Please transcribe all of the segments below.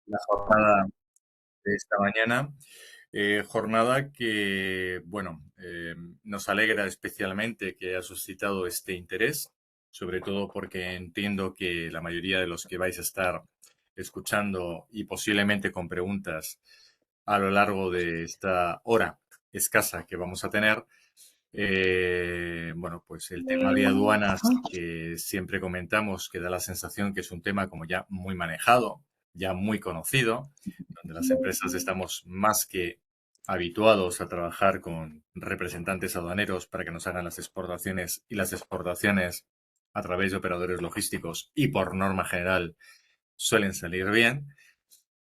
la jornada de esta mañana. Jornada que, bueno, nos alegra especialmente que haya suscitado este interés, sobre todo porque entiendo que la mayoría de los que vais a estar escuchando y posiblemente con preguntas a lo largo de esta hora escasa que vamos a tener, bueno, pues el tema de aduanas que siempre comentamos, que da la sensación que es un tema como ya muy manejado, ya muy conocido, donde las empresas estamos más que habituados a trabajar con representantes aduaneros para que nos hagan las exportaciones y las exportaciones a través de operadores logísticos y por norma general suelen salir bien.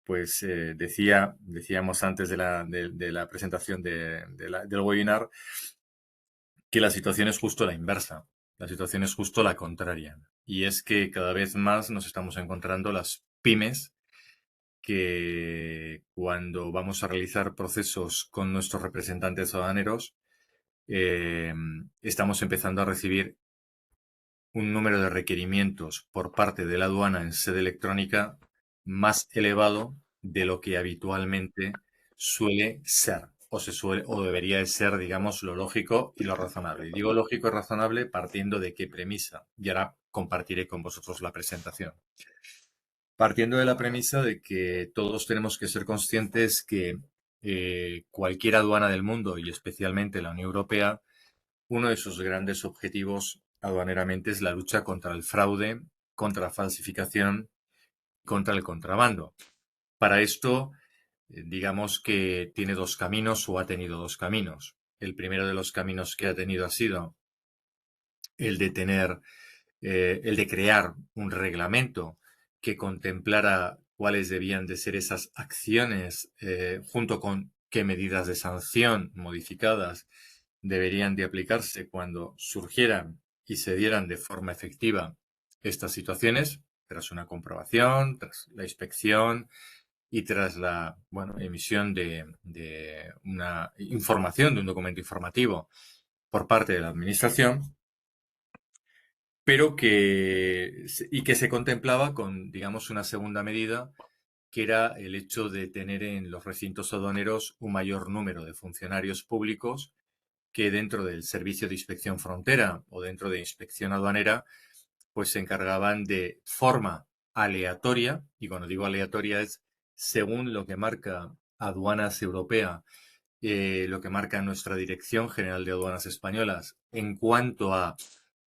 Pues decíamos antes de la presentación del webinar que la situación es justo la inversa, la situación es justo la contraria. Y es que cada vez más nos estamos encontrando las pymes que cuando vamos a realizar procesos con nuestros representantes aduaneros, eh, estamos empezando a recibir un número de requerimientos por parte de la aduana en sede electrónica más elevado de lo que habitualmente suele ser o debería de ser, digamos, lo lógico y lo razonable. Y digo lógico y razonable partiendo de qué premisa. Y ahora compartiré con vosotros la presentación. Partiendo de la premisa de que todos tenemos que ser conscientes que cualquier aduana del mundo, y especialmente la Unión Europea, uno de sus grandes objetivos aduaneramente es la lucha contra el fraude, contra la falsificación, contra el contrabando. Para esto, digamos que tiene dos caminos o ha tenido dos caminos. El primero de los caminos que ha tenido ha sido el de el de crear un reglamento que contemplara cuáles debían de ser esas acciones, junto con qué medidas de sanción modificadas deberían de aplicarse cuando surgieran y se dieran de forma efectiva estas situaciones, tras una comprobación, tras la inspección y tras la emisión de una información, de un documento informativo por parte de la Administración, pero que se contemplaba con, digamos, una segunda medida, que era el hecho de tener en los recintos aduaneros un mayor número de funcionarios públicos que dentro del servicio de inspección frontera o dentro de inspección aduanera, pues se encargaban de forma aleatoria, y cuando digo aleatoria es según lo que marca Aduanas Europea, lo que marca nuestra Dirección General de Aduanas Españolas, en cuanto a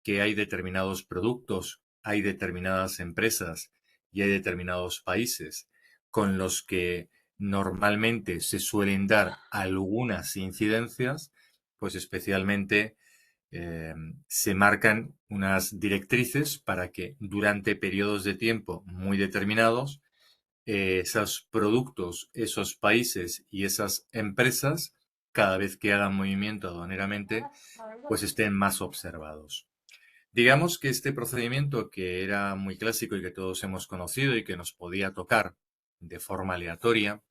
que hay determinados productos, hay determinadas empresas y hay determinados países con los que normalmente se suelen dar algunas incidencias, pues especialmente se marcan unas directrices para que durante periodos de tiempo muy determinados, esos productos, esos países y esas empresas, cada vez que hagan movimiento aduaneramente, pues estén más observados. Digamos que este procedimiento, que era muy clásico y que todos hemos conocido y que nos podía tocar de forma aleatoria,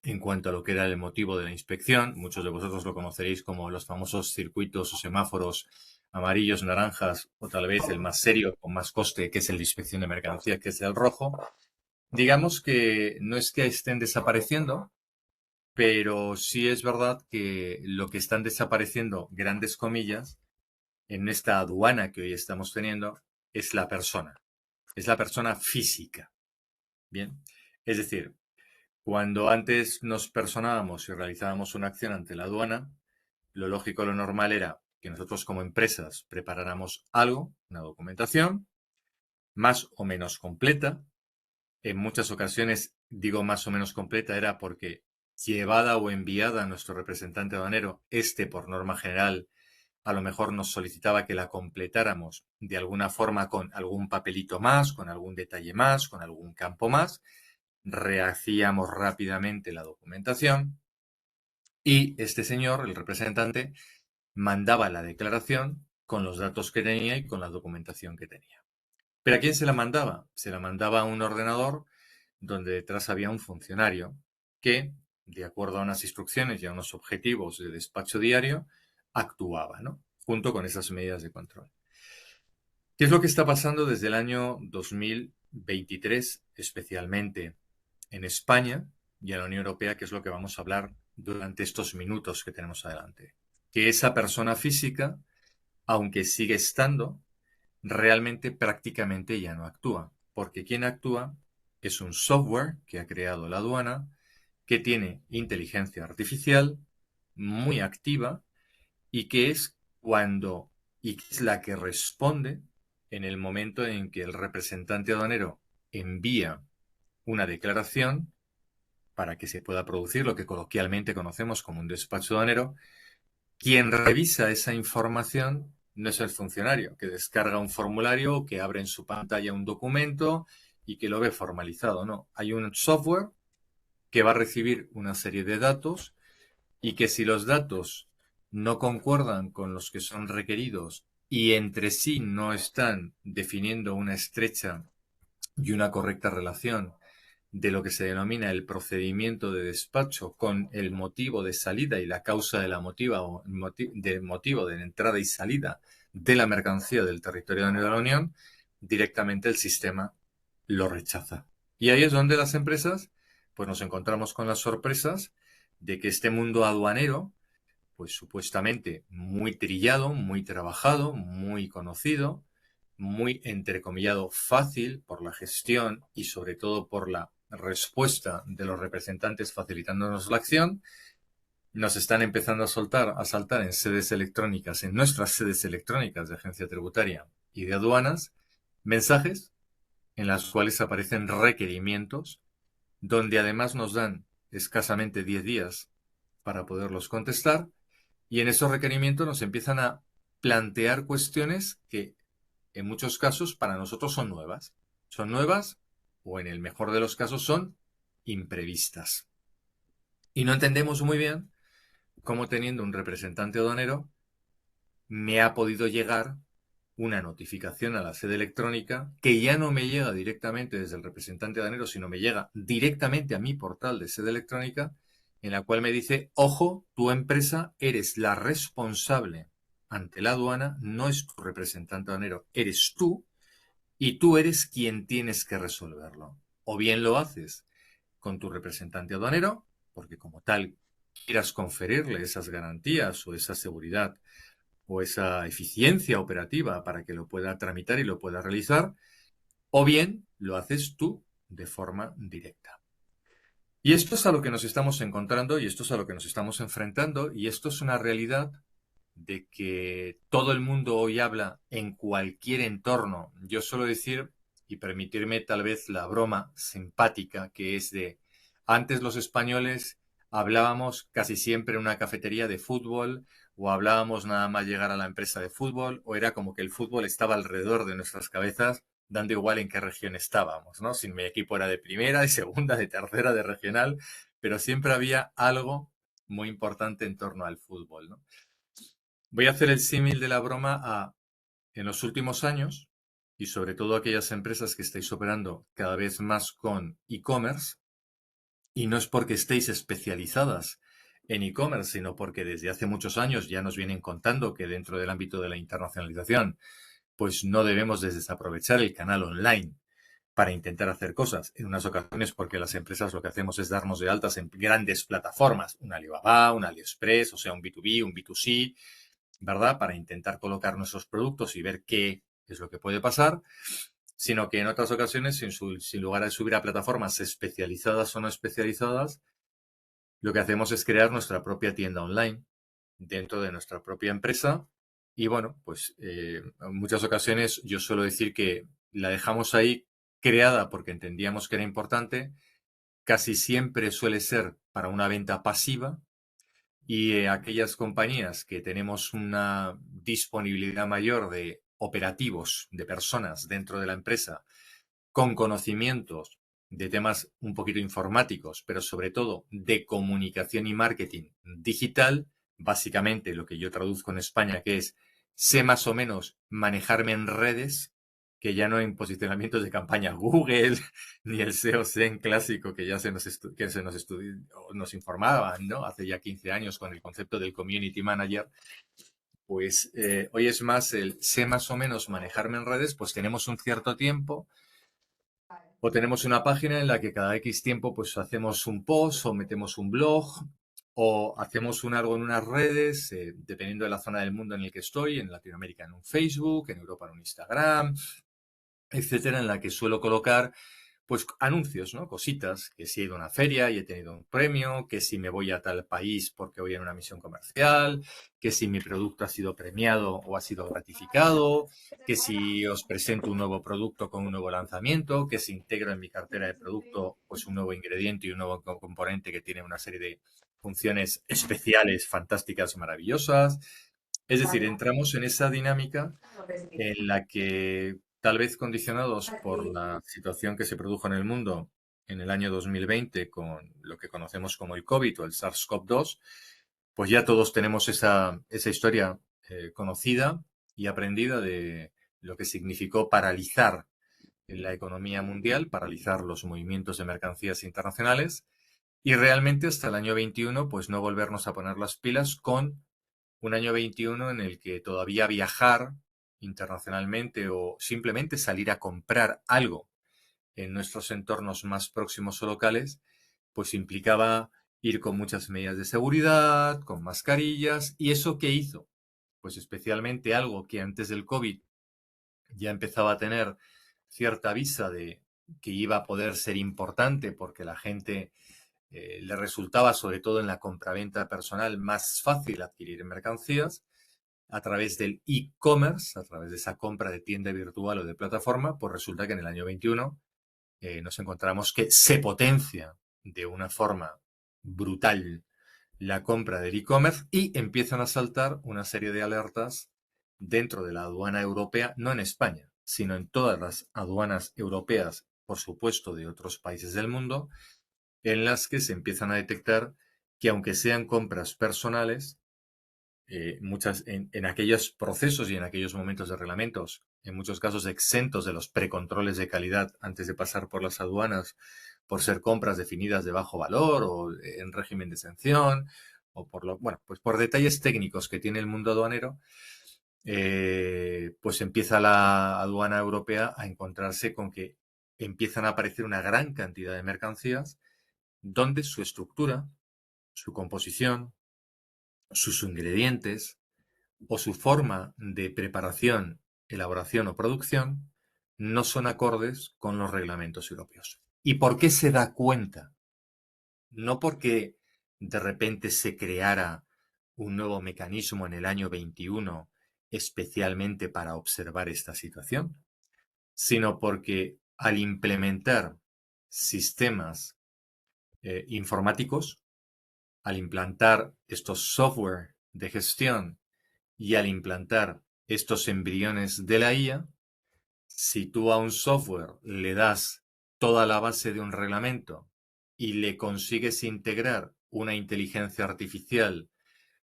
en cuanto a lo que era el motivo de la inspección, muchos de vosotros lo conoceréis como los famosos circuitos o semáforos amarillos, naranjas, o tal vez el más serio, con más coste, que es el de inspección de mercancía, que es el rojo. Digamos que no es que estén desapareciendo, pero sí es verdad que lo que están desapareciendo, grandes comillas, en esta aduana que hoy estamos teniendo, es la persona física. Bien, es decir, cuando antes nos personábamos y realizábamos una acción ante la aduana, lo lógico, lo normal era que nosotros como empresas preparáramos algo, una documentación, más o menos completa. En muchas ocasiones, digo más o menos completa, era porque llevada o enviada a nuestro representante aduanero, por norma general, a lo mejor nos solicitaba que la completáramos de alguna forma con algún papelito más, con algún detalle más, con algún campo más. Rehacíamos rápidamente la documentación y este señor, el representante, mandaba la declaración con los datos que tenía y con la documentación que tenía. ¿Pero a quién se la mandaba? Se la mandaba a un ordenador donde detrás había un funcionario que, de acuerdo a unas instrucciones y a unos objetivos de despacho diario, actuaba, ¿no? Junto con esas medidas de control. ¿Qué es lo que está pasando desde el año 2023 especialmente? en España y en la Unión Europea, que es lo que vamos a hablar durante estos minutos que tenemos adelante. Que esa persona física, aunque sigue estando, realmente prácticamente ya no actúa, porque quien actúa es un software que ha creado la aduana, que tiene inteligencia artificial muy activa y que es cuando y que es la que responde en el momento en que el representante aduanero envía una declaración para que se pueda producir lo que coloquialmente conocemos como un despacho aduanero. Quien revisa esa información no es el funcionario, que descarga un formulario o que abre en su pantalla un documento y que lo ve formalizado. No, hay un software que va a recibir una serie de datos y que si los datos no concuerdan con los que son requeridos y entre sí no están definiendo una estrecha y una correcta relación de lo que se denomina el procedimiento de despacho con el motivo de salida y la causa de la motiva o del motivo de entrada y salida de la mercancía del territorio de la Unión, directamente el sistema lo rechaza. Y ahí es donde las empresas pues nos encontramos con las sorpresas de que este mundo aduanero, pues supuestamente muy trillado, muy trabajado, muy conocido, muy entrecomillado fácil por la gestión y sobre todo por la respuesta de los representantes facilitándonos la acción, nos están empezando a saltar en sedes electrónicas, en nuestras sedes electrónicas de agencia tributaria y de aduanas, mensajes en las cuales aparecen requerimientos, donde además nos dan escasamente 10 días para poderlos contestar, y en esos requerimientos nos empiezan a plantear cuestiones que en muchos casos para nosotros son nuevas. Son nuevas o en el mejor de los casos son imprevistas. Y no entendemos muy bien cómo teniendo un representante aduanero me ha podido llegar una notificación a la sede electrónica que ya no me llega directamente desde el representante aduanero, sino me llega directamente a mi portal de sede electrónica, en la cual me dice, ojo, tu empresa eres la responsable ante la aduana, no es tu representante aduanero, eres tú, y tú eres quien tienes que resolverlo. O bien lo haces con tu representante aduanero, porque como tal quieras conferirle esas garantías o esa seguridad o esa eficiencia operativa para que lo pueda tramitar y lo pueda realizar, o bien lo haces tú de forma directa. Y esto es a lo que nos estamos encontrando y esto es a lo que nos estamos enfrentando y esto es una realidad de que todo el mundo hoy habla en cualquier entorno. Yo suelo decir, y permitirme tal vez la broma simpática, que es de antes los españoles hablábamos casi siempre en una cafetería de fútbol o hablábamos nada más llegar a la empresa de fútbol o era como que el fútbol estaba alrededor de nuestras cabezas, dando igual en qué región estábamos, ¿no? Si mi equipo era de primera, de segunda, de tercera, de regional, pero siempre había algo muy importante en torno al fútbol, ¿no? Voy a hacer el símil de la broma a, en los últimos años, y sobre todo aquellas empresas que estáis operando cada vez más con e-commerce, y no es porque estéis especializadas en e-commerce, sino porque desde hace muchos años ya nos vienen contando que dentro del ámbito de la internacionalización, pues no debemos desaprovechar el canal online para intentar hacer cosas. En unas ocasiones porque las empresas lo que hacemos es darnos de altas en grandes plataformas, un Alibaba, un AliExpress, o sea, un B2B, un B2C, ¿verdad? Para intentar colocar nuestros productos y ver qué es lo que puede pasar, sino que en otras ocasiones, sin lugar a subir a plataformas especializadas o no especializadas, lo que hacemos es crear nuestra propia tienda online dentro de nuestra propia empresa y bueno, pues en muchas ocasiones yo suelo decir que la dejamos ahí creada porque entendíamos que era importante, casi siempre suele ser para una venta pasiva, y aquellas compañías que tenemos una disponibilidad mayor de operativos, de personas dentro de la empresa, con conocimientos de temas un poquito informáticos, pero sobre todo de comunicación y marketing digital, básicamente lo que yo traduzco en España, que es sé más o menos manejarme en redes, que ya no en posicionamientos de campaña Google, ni el SEO SEM clásico que ya nos informaban, ¿no? Hace ya 15 años con el concepto del Community Manager, pues hoy es más el sé más o menos manejarme en redes, pues tenemos un cierto tiempo O tenemos una página en la que cada X tiempo pues hacemos un post o metemos un blog o hacemos algo en unas redes, dependiendo de la zona del mundo en el que estoy, en Latinoamérica en un Facebook, en Europa en un Instagram, etcétera, en la que suelo colocar pues anuncios, ¿no? Cositas, que si he ido a una feria y he tenido un premio, que si me voy a tal país porque voy en una misión comercial, que si mi producto ha sido premiado o ha sido gratificado, que si os presento un nuevo producto con un nuevo lanzamiento, que si integro en mi cartera de producto pues un nuevo ingrediente y un nuevo componente que tiene una serie de funciones especiales, fantásticas y maravillosas. Es decir, entramos en esa dinámica en la que, tal vez condicionados por la situación que se produjo en el mundo en el año 2020 con lo que conocemos como el COVID o el SARS-CoV-2, pues ya todos tenemos esa historia conocida y aprendida de lo que significó paralizar la economía mundial, paralizar los movimientos de mercancías internacionales y realmente hasta el año 21 pues no volvernos a poner las pilas con un año 21 en el que todavía viajar internacionalmente o simplemente salir a comprar algo en nuestros entornos más próximos o locales, pues implicaba ir con muchas medidas de seguridad, con mascarillas. ¿Y eso qué hizo? Pues especialmente algo que antes del COVID ya empezaba a tener cierta visa de que iba a poder ser importante porque la gente le resultaba, sobre todo en la compraventa personal, más fácil adquirir mercancías a través del e-commerce, a través de esa compra de tienda virtual o de plataforma, pues resulta que en el año 21 nos encontramos que se potencia de una forma brutal la compra del e-commerce y empiezan a saltar una serie de alertas dentro de la aduana europea, no en España, sino en todas las aduanas europeas, por supuesto, de otros países del mundo, en las que se empiezan a detectar que aunque sean compras personales, en aquellos procesos y en aquellos momentos de reglamentos, en muchos casos exentos de los precontroles de calidad antes de pasar por las aduanas, por ser compras definidas de bajo valor o en régimen de exención, o bueno, pues por detalles técnicos que tiene el mundo aduanero, pues empieza la aduana europea a encontrarse con que empiezan a aparecer una gran cantidad de mercancías donde su estructura, su composición, sus ingredientes, o su forma de preparación, elaboración o producción no son acordes con los reglamentos europeos. ¿Y por qué se da cuenta? No porque de repente se creara un nuevo mecanismo en el año 21 especialmente para observar esta situación, sino porque al implementar sistemas informáticos, al implantar estos software de gestión y al implantar estos embriones de la IA, si tú a un software le das toda la base de un reglamento y le consigues integrar una inteligencia artificial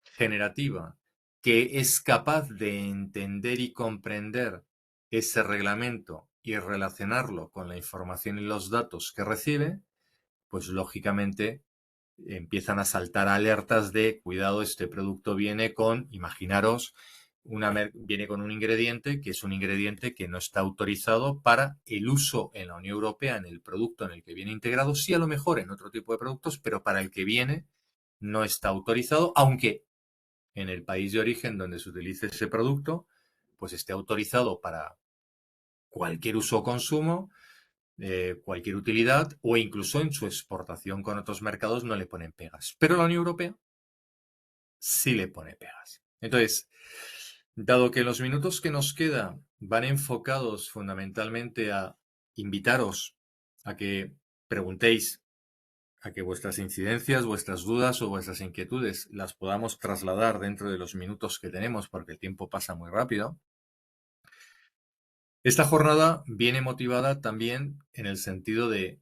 generativa que es capaz de entender y comprender ese reglamento y relacionarlo con la información y los datos que recibe, pues lógicamente empiezan a saltar alertas de cuidado, este producto viene con, imaginaros, viene con un ingrediente que es un ingrediente que no está autorizado para el uso en la Unión Europea en el producto en el que viene integrado, sí a lo mejor en otro tipo de productos, pero para el que viene no está autorizado, aunque en el país de origen donde se utilice ese producto, pues esté autorizado para cualquier uso o consumo, cualquier utilidad o incluso en su exportación con otros mercados no le ponen pegas. Pero la Unión Europea sí le pone pegas. Entonces, dado que los minutos que nos quedan van enfocados fundamentalmente a invitaros a que preguntéis, a que vuestras incidencias, vuestras dudas o vuestras inquietudes las podamos trasladar dentro de los minutos que tenemos, porque el tiempo pasa muy rápido. Esta jornada viene motivada también en el sentido de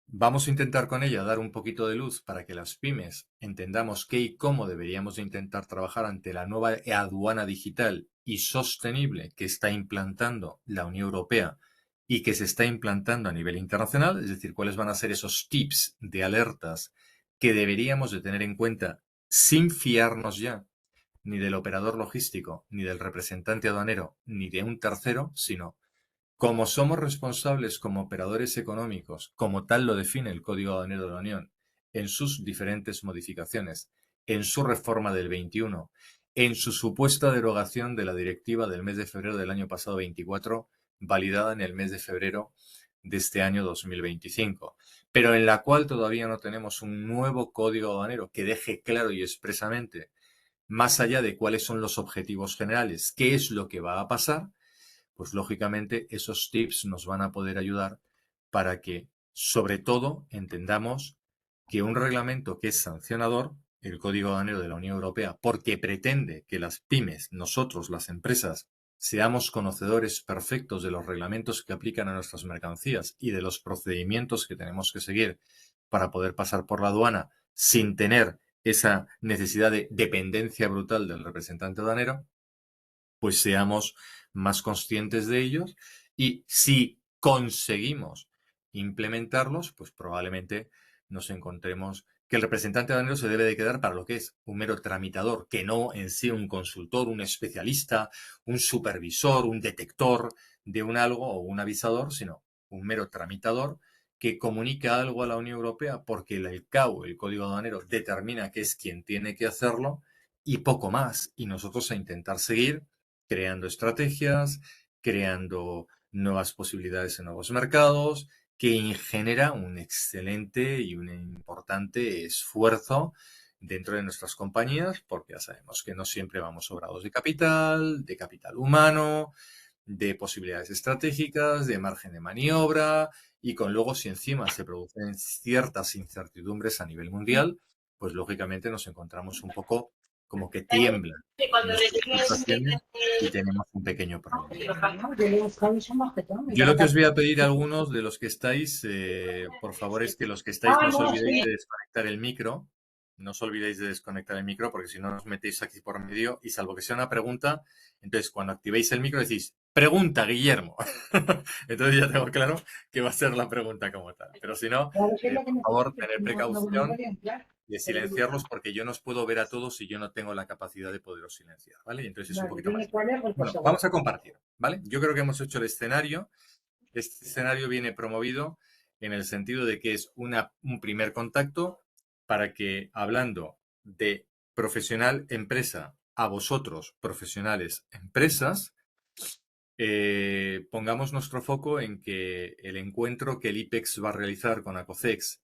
vamos a intentar con ella dar un poquito de luz para que las pymes entendamos qué y cómo deberíamos de intentar trabajar ante la nueva aduana digital y sostenible que está implantando la Unión Europea y que se está implantando a nivel internacional, es decir, cuáles van a ser esos tips de alertas que deberíamos de tener en cuenta sin fiarnos ya ni del operador logístico, ni del representante aduanero, ni de un tercero, sino Como somos responsables como operadores económicos, como tal lo define el Código Aduanero de la Unión, en sus diferentes modificaciones, en su reforma del 21, en su supuesta derogación de la directiva del mes de febrero del año pasado 24, validada en el mes de febrero de este año 2025, pero en la cual todavía no tenemos un nuevo código aduanero que deje claro y expresamente, más allá de cuáles son los objetivos generales, qué es lo que va a pasar, pues lógicamente esos tips nos van a poder ayudar para que, sobre todo, entendamos que un reglamento que es sancionador, el Código Aduanero de la Unión Europea, porque pretende que las pymes, nosotros, las empresas, seamos conocedores perfectos de los reglamentos que aplican a nuestras mercancías y de los procedimientos que tenemos que seguir para poder pasar por la aduana sin tener esa necesidad de dependencia brutal del representante aduanero, pues seamos más conscientes de ellos y si conseguimos implementarlos, pues probablemente nos encontremos que el representante aduanero se debe de quedar para lo que es un mero tramitador, que no en sí un consultor, un especialista, un supervisor, un detector de un algo o un avisador, sino un mero tramitador que comunica algo a la Unión Europea porque el CAU, el Código Aduanero, determina que es quien tiene que hacerlo y poco más. Y nosotros a intentar seguir creando estrategias, creando nuevas posibilidades en nuevos mercados, que genera un excelente y un importante esfuerzo dentro de nuestras compañías, porque ya sabemos que no siempre vamos sobrados de capital humano, de posibilidades estratégicas, de margen de maniobra, y con luego si encima se producen ciertas incertidumbres a nivel mundial, pues lógicamente nos encontramos un poco como que tiemblan nuestras pulsaciones y tenemos un pequeño problema. Yo lo que os voy a pedir a algunos de los que estáis, por favor, es que los que estáis no os olvidéis de desconectar el micro. No os olvidéis de desconectar el micro porque si no os metéis aquí por medio y salvo que sea una pregunta, entonces cuando activéis el micro decís, pregunta, Guillermo. Entonces ya tengo claro que va a ser la pregunta como tal. Pero si no, por favor, tener precaución de silenciarlos porque yo no os puedo ver a todos si yo no tengo la capacidad de poderos silenciar, ¿vale? Y entonces es un poquito más. Bueno, vamos a compartir, ¿vale? Yo creo que hemos hecho el escenario. Este escenario viene promovido en el sentido de que es un primer contacto para que, hablando de profesional empresa a vosotros, profesionales empresas, pongamos nuestro foco en que el encuentro que el IPEX va a realizar con ACOCEX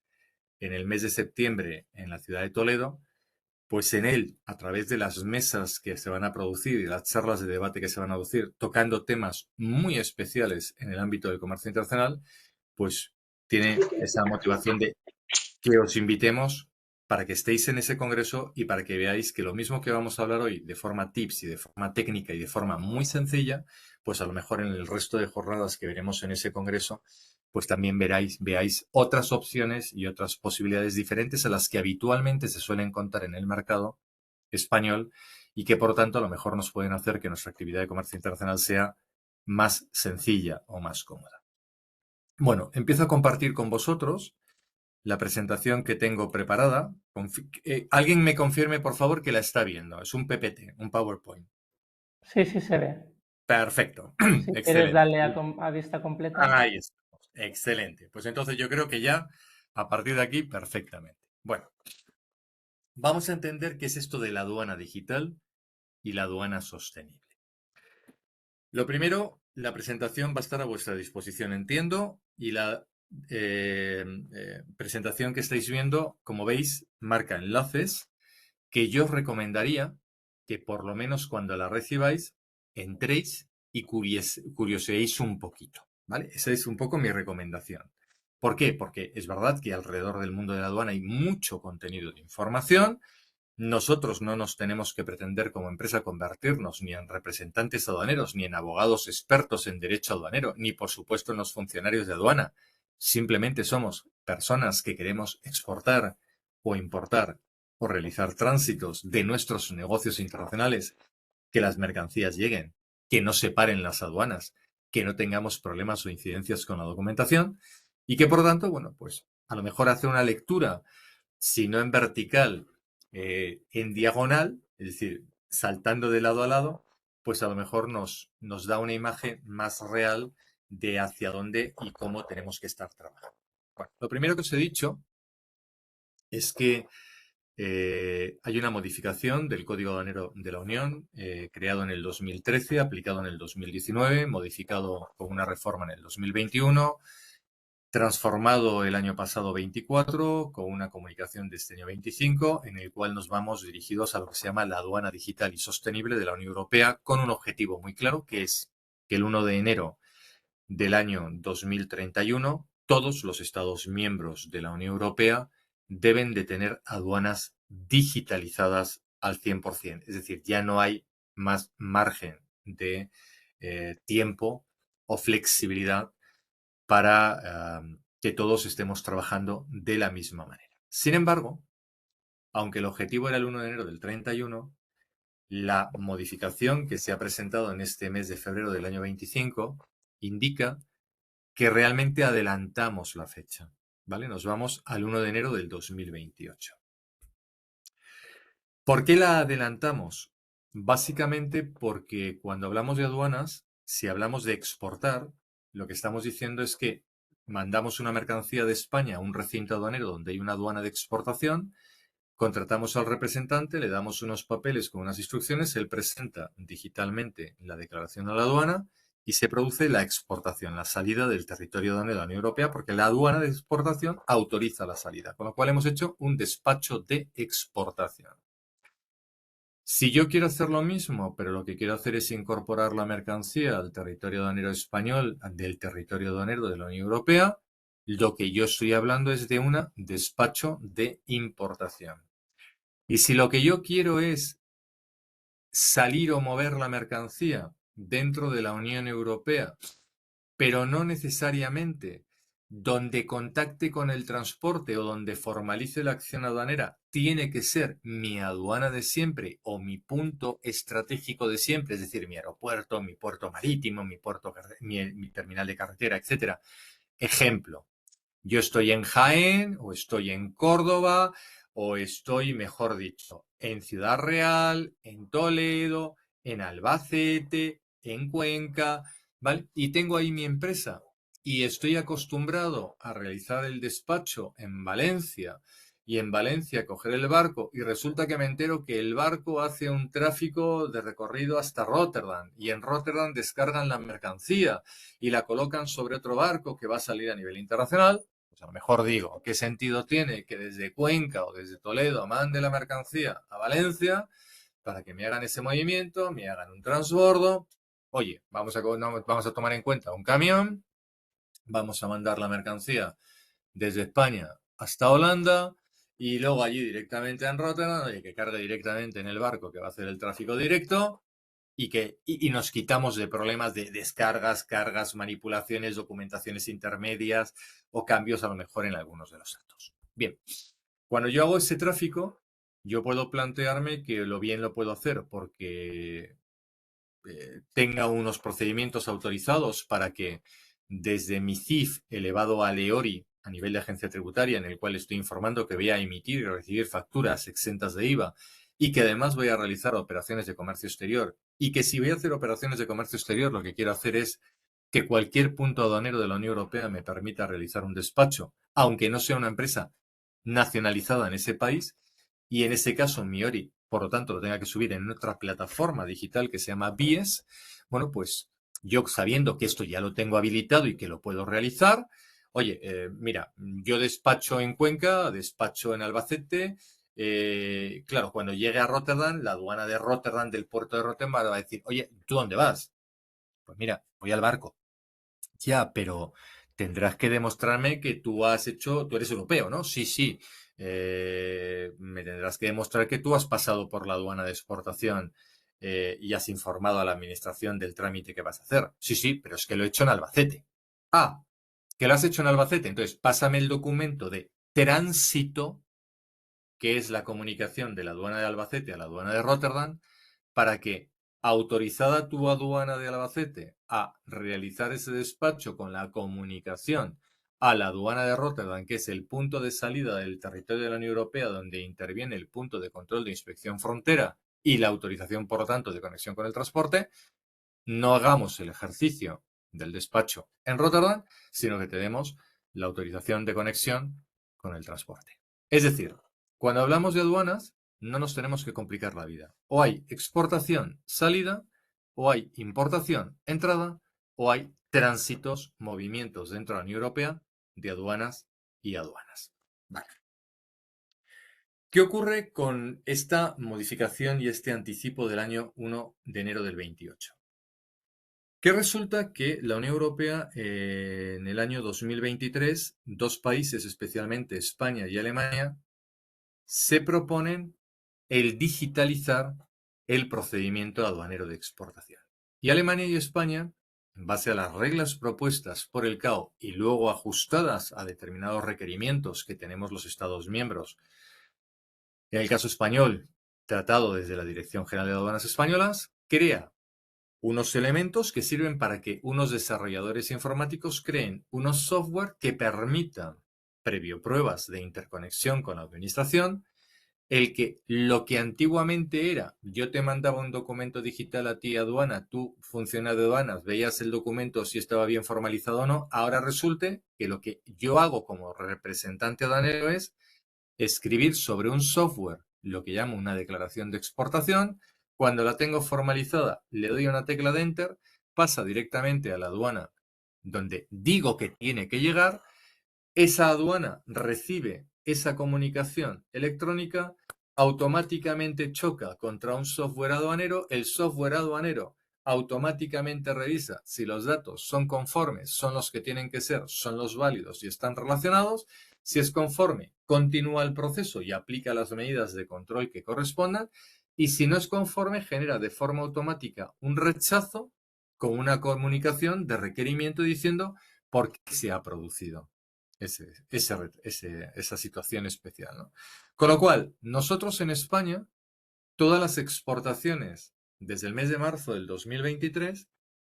en el mes de septiembre en la ciudad de Toledo, pues en él, a través de las mesas que se van a producir y las charlas de debate que se van a producir, tocando temas muy especiales en el ámbito del comercio internacional, pues tiene esa motivación de que os invitemos para que estéis en ese congreso y para que veáis que lo mismo que vamos a hablar hoy de forma tips y de forma técnica y de forma muy sencilla, pues a lo mejor en el resto de jornadas que veremos en ese congreso, pues también veáis otras opciones y otras posibilidades diferentes a las que habitualmente se suelen contar en el mercado español y que por tanto a lo mejor nos pueden hacer que nuestra actividad de comercio internacional sea más sencilla o más cómoda. Bueno, empiezo a compartir con vosotros la presentación que tengo preparada. Alguien me confirme, por favor, que la está viendo. Es un PPT, un PowerPoint. Sí, sí se ve. Perfecto. Si quieres Excelente. darle a vista completa. Ahí estamos. Excelente. Pues entonces yo creo que ya, a partir de aquí, perfectamente. Bueno, vamos a entender qué es esto de la aduana digital y la aduana sostenible. Lo primero, la presentación va a estar a vuestra disposición, entiendo, y la presentación que estáis viendo, como veis, marca enlaces que yo os recomendaría que por lo menos cuando la recibáis entréis y curioseéis un poquito, ¿vale? Esa es un poco mi recomendación. ¿Por qué? Porque es verdad que alrededor del mundo de la aduana hay mucho contenido de información. Nosotros no nos tenemos que pretender como empresa convertirnos ni en representantes aduaneros, ni en abogados expertos en derecho aduanero, ni por supuesto en los funcionarios de aduana. Simplemente somos personas que queremos exportar o importar o realizar tránsitos de nuestros negocios internacionales, que las mercancías lleguen, que no se paren las aduanas, que no tengamos problemas o incidencias con la documentación y que por tanto, bueno, pues a lo mejor hace una lectura, si no en vertical, en diagonal, es decir, saltando de lado a lado, pues a lo mejor nos da una imagen más real de hacia dónde y cómo tenemos que estar trabajando. Bueno, lo primero que os he dicho es que hay una modificación del Código Aduanero de la Unión, creado en el 2013, aplicado en el 2019, modificado con una reforma en el 2021, transformado el año pasado 24 con una comunicación de este año 25, en el cual nos vamos dirigidos a lo que se llama la aduana digital y sostenible de la Unión Europea, con un objetivo muy claro, que es que el 1 de enero del año 2031 todos los Estados miembros de la Unión Europea deben de tener aduanas digitalizadas al 100%. Es decir, ya no hay más margen de tiempo o flexibilidad para que todos estemos trabajando de la misma manera. Sin embargo, aunque el objetivo era el 1 de enero del 31, la modificación que se ha presentado en este mes de febrero del año 25 indica que realmente adelantamos la fecha, ¿vale? Nos vamos al 1 de enero del 2028. ¿Por qué la adelantamos? Básicamente porque cuando hablamos de aduanas, si hablamos de exportar, lo que estamos diciendo es que mandamos una mercancía de España a un recinto aduanero donde hay una aduana de exportación, contratamos al representante, le damos unos papeles con unas instrucciones, él presenta digitalmente la declaración a la aduana y se produce la exportación, la salida del territorio aduanero de la Unión Europea, porque la aduana de exportación autoriza la salida, con lo cual hemos hecho un despacho de exportación. Si yo quiero hacer lo mismo, pero lo que quiero hacer es incorporar la mercancía al territorio aduanero español, del territorio aduanero de la Unión Europea, lo que yo estoy hablando es de un despacho de importación. Y si lo que yo quiero es salir o mover la mercancía dentro de la Unión Europea, pero no necesariamente donde contacte con el transporte o donde formalice la acción aduanera tiene que ser mi aduana de siempre o mi punto estratégico de siempre, es decir, mi aeropuerto, mi puerto marítimo, mi terminal de carretera, etcétera. Ejemplo, yo estoy en Jaén o estoy en Córdoba o estoy, mejor dicho, en Ciudad Real, en Toledo, en Albacete, en Cuenca, ¿vale? Y tengo ahí mi empresa y estoy acostumbrado a realizar el despacho en Valencia y en Valencia coger el barco y resulta que me entero que el barco hace un tráfico de recorrido hasta Rotterdam y en Rotterdam descargan la mercancía y la colocan sobre otro barco que va a salir a nivel internacional. Pues a lo mejor digo, ¿qué sentido tiene que desde Cuenca o desde Toledo mande la mercancía a Valencia para que me hagan ese movimiento, me hagan un transbordo? Oye, vamos a tomar en cuenta un camión, vamos a mandar la mercancía desde España hasta Holanda y luego allí directamente en Rotterdam, oye, que cargue directamente en el barco que va a hacer el tráfico directo y nos quitamos de problemas de descargas, cargas, manipulaciones, documentaciones intermedias o cambios a lo mejor en algunos de los datos. Bien, cuando yo hago ese tráfico, yo puedo plantearme que lo bien lo puedo hacer porque tenga unos procedimientos autorizados para que desde mi CIF elevado a LEORI a nivel de agencia tributaria, en el cual estoy informando que voy a emitir y recibir facturas exentas de IVA y que además voy a realizar operaciones de comercio exterior y que si voy a hacer operaciones de comercio exterior lo que quiero hacer es que cualquier punto aduanero de la Unión Europea me permita realizar un despacho, aunque no sea una empresa nacionalizada en ese país, y en ese caso Miori, por lo tanto, lo tenga que subir en otra plataforma digital que se llama BIES, bueno, pues yo sabiendo que esto ya lo tengo habilitado y que lo puedo realizar, oye, mira, yo despacho en Cuenca, despacho en Albacete, claro, cuando llegue a Rotterdam, la aduana de Rotterdam, del puerto de Rotterdam, va a decir, oye, ¿tú dónde vas? Pues mira, voy al barco. Ya, pero tendrás que demostrarme que tú eres europeo, ¿no? Sí, sí. Me tendrás que demostrar que tú has pasado por la aduana de exportación y has informado a la administración del trámite que vas a hacer. Sí, sí, pero es que lo he hecho en Albacete. Ah, que lo has hecho en Albacete. Entonces, pásame el documento de tránsito, que es la comunicación de la aduana de Albacete a la aduana de Rotterdam, para que, autorizada tu aduana de Albacete a realizar ese despacho con la comunicación a la aduana de Rotterdam, que es el punto de salida del territorio de la Unión Europea, donde interviene el punto de control de inspección frontera y la autorización, por lo tanto, de conexión con el transporte, no hagamos el ejercicio del despacho en Rotterdam, sino que tenemos la autorización de conexión con el transporte. Es decir, cuando hablamos de aduanas, no nos tenemos que complicar la vida. O hay exportación, salida, o hay importación, entrada, o hay tránsitos, movimientos dentro de la Unión Europea de aduanas y aduanas. Vale. ¿Qué ocurre con esta modificación y este anticipo del año 1 de enero del 28? Que resulta que la Unión Europea en el año 2023, dos países, especialmente España y Alemania, se proponen el digitalizar el procedimiento aduanero de exportación. Y Alemania y España, en base a las reglas propuestas por el CAO y luego ajustadas a determinados requerimientos que tenemos los Estados miembros, en el caso español, tratado desde la Dirección General de Aduanas Españolas, crea unos elementos que sirven para que unos desarrolladores informáticos creen unos software que permitan, previo pruebas de interconexión con la administración, el que lo que antiguamente era, yo te mandaba un documento digital a ti, aduana, tú, funcionario de aduanas, veías el documento si estaba bien formalizado o no, ahora resulte que lo que yo hago como representante aduanero es escribir sobre un software lo que llamo una declaración de exportación. Cuando la tengo formalizada, le doy una tecla de Enter, pasa directamente a la aduana donde digo que tiene que llegar. Esa aduana recibe esa comunicación electrónica, automáticamente choca contra un software aduanero, el software aduanero automáticamente revisa si los datos son conformes, son los que tienen que ser, son los válidos y están relacionados. Si es conforme, continúa el proceso y aplica las medidas de control que correspondan. Y si no es conforme, genera de forma automática un rechazo con una comunicación de requerimiento diciendo por qué se ha producido esa situación especial, ¿no? Con lo cual, nosotros en España, todas las exportaciones desde el mes de marzo del 2023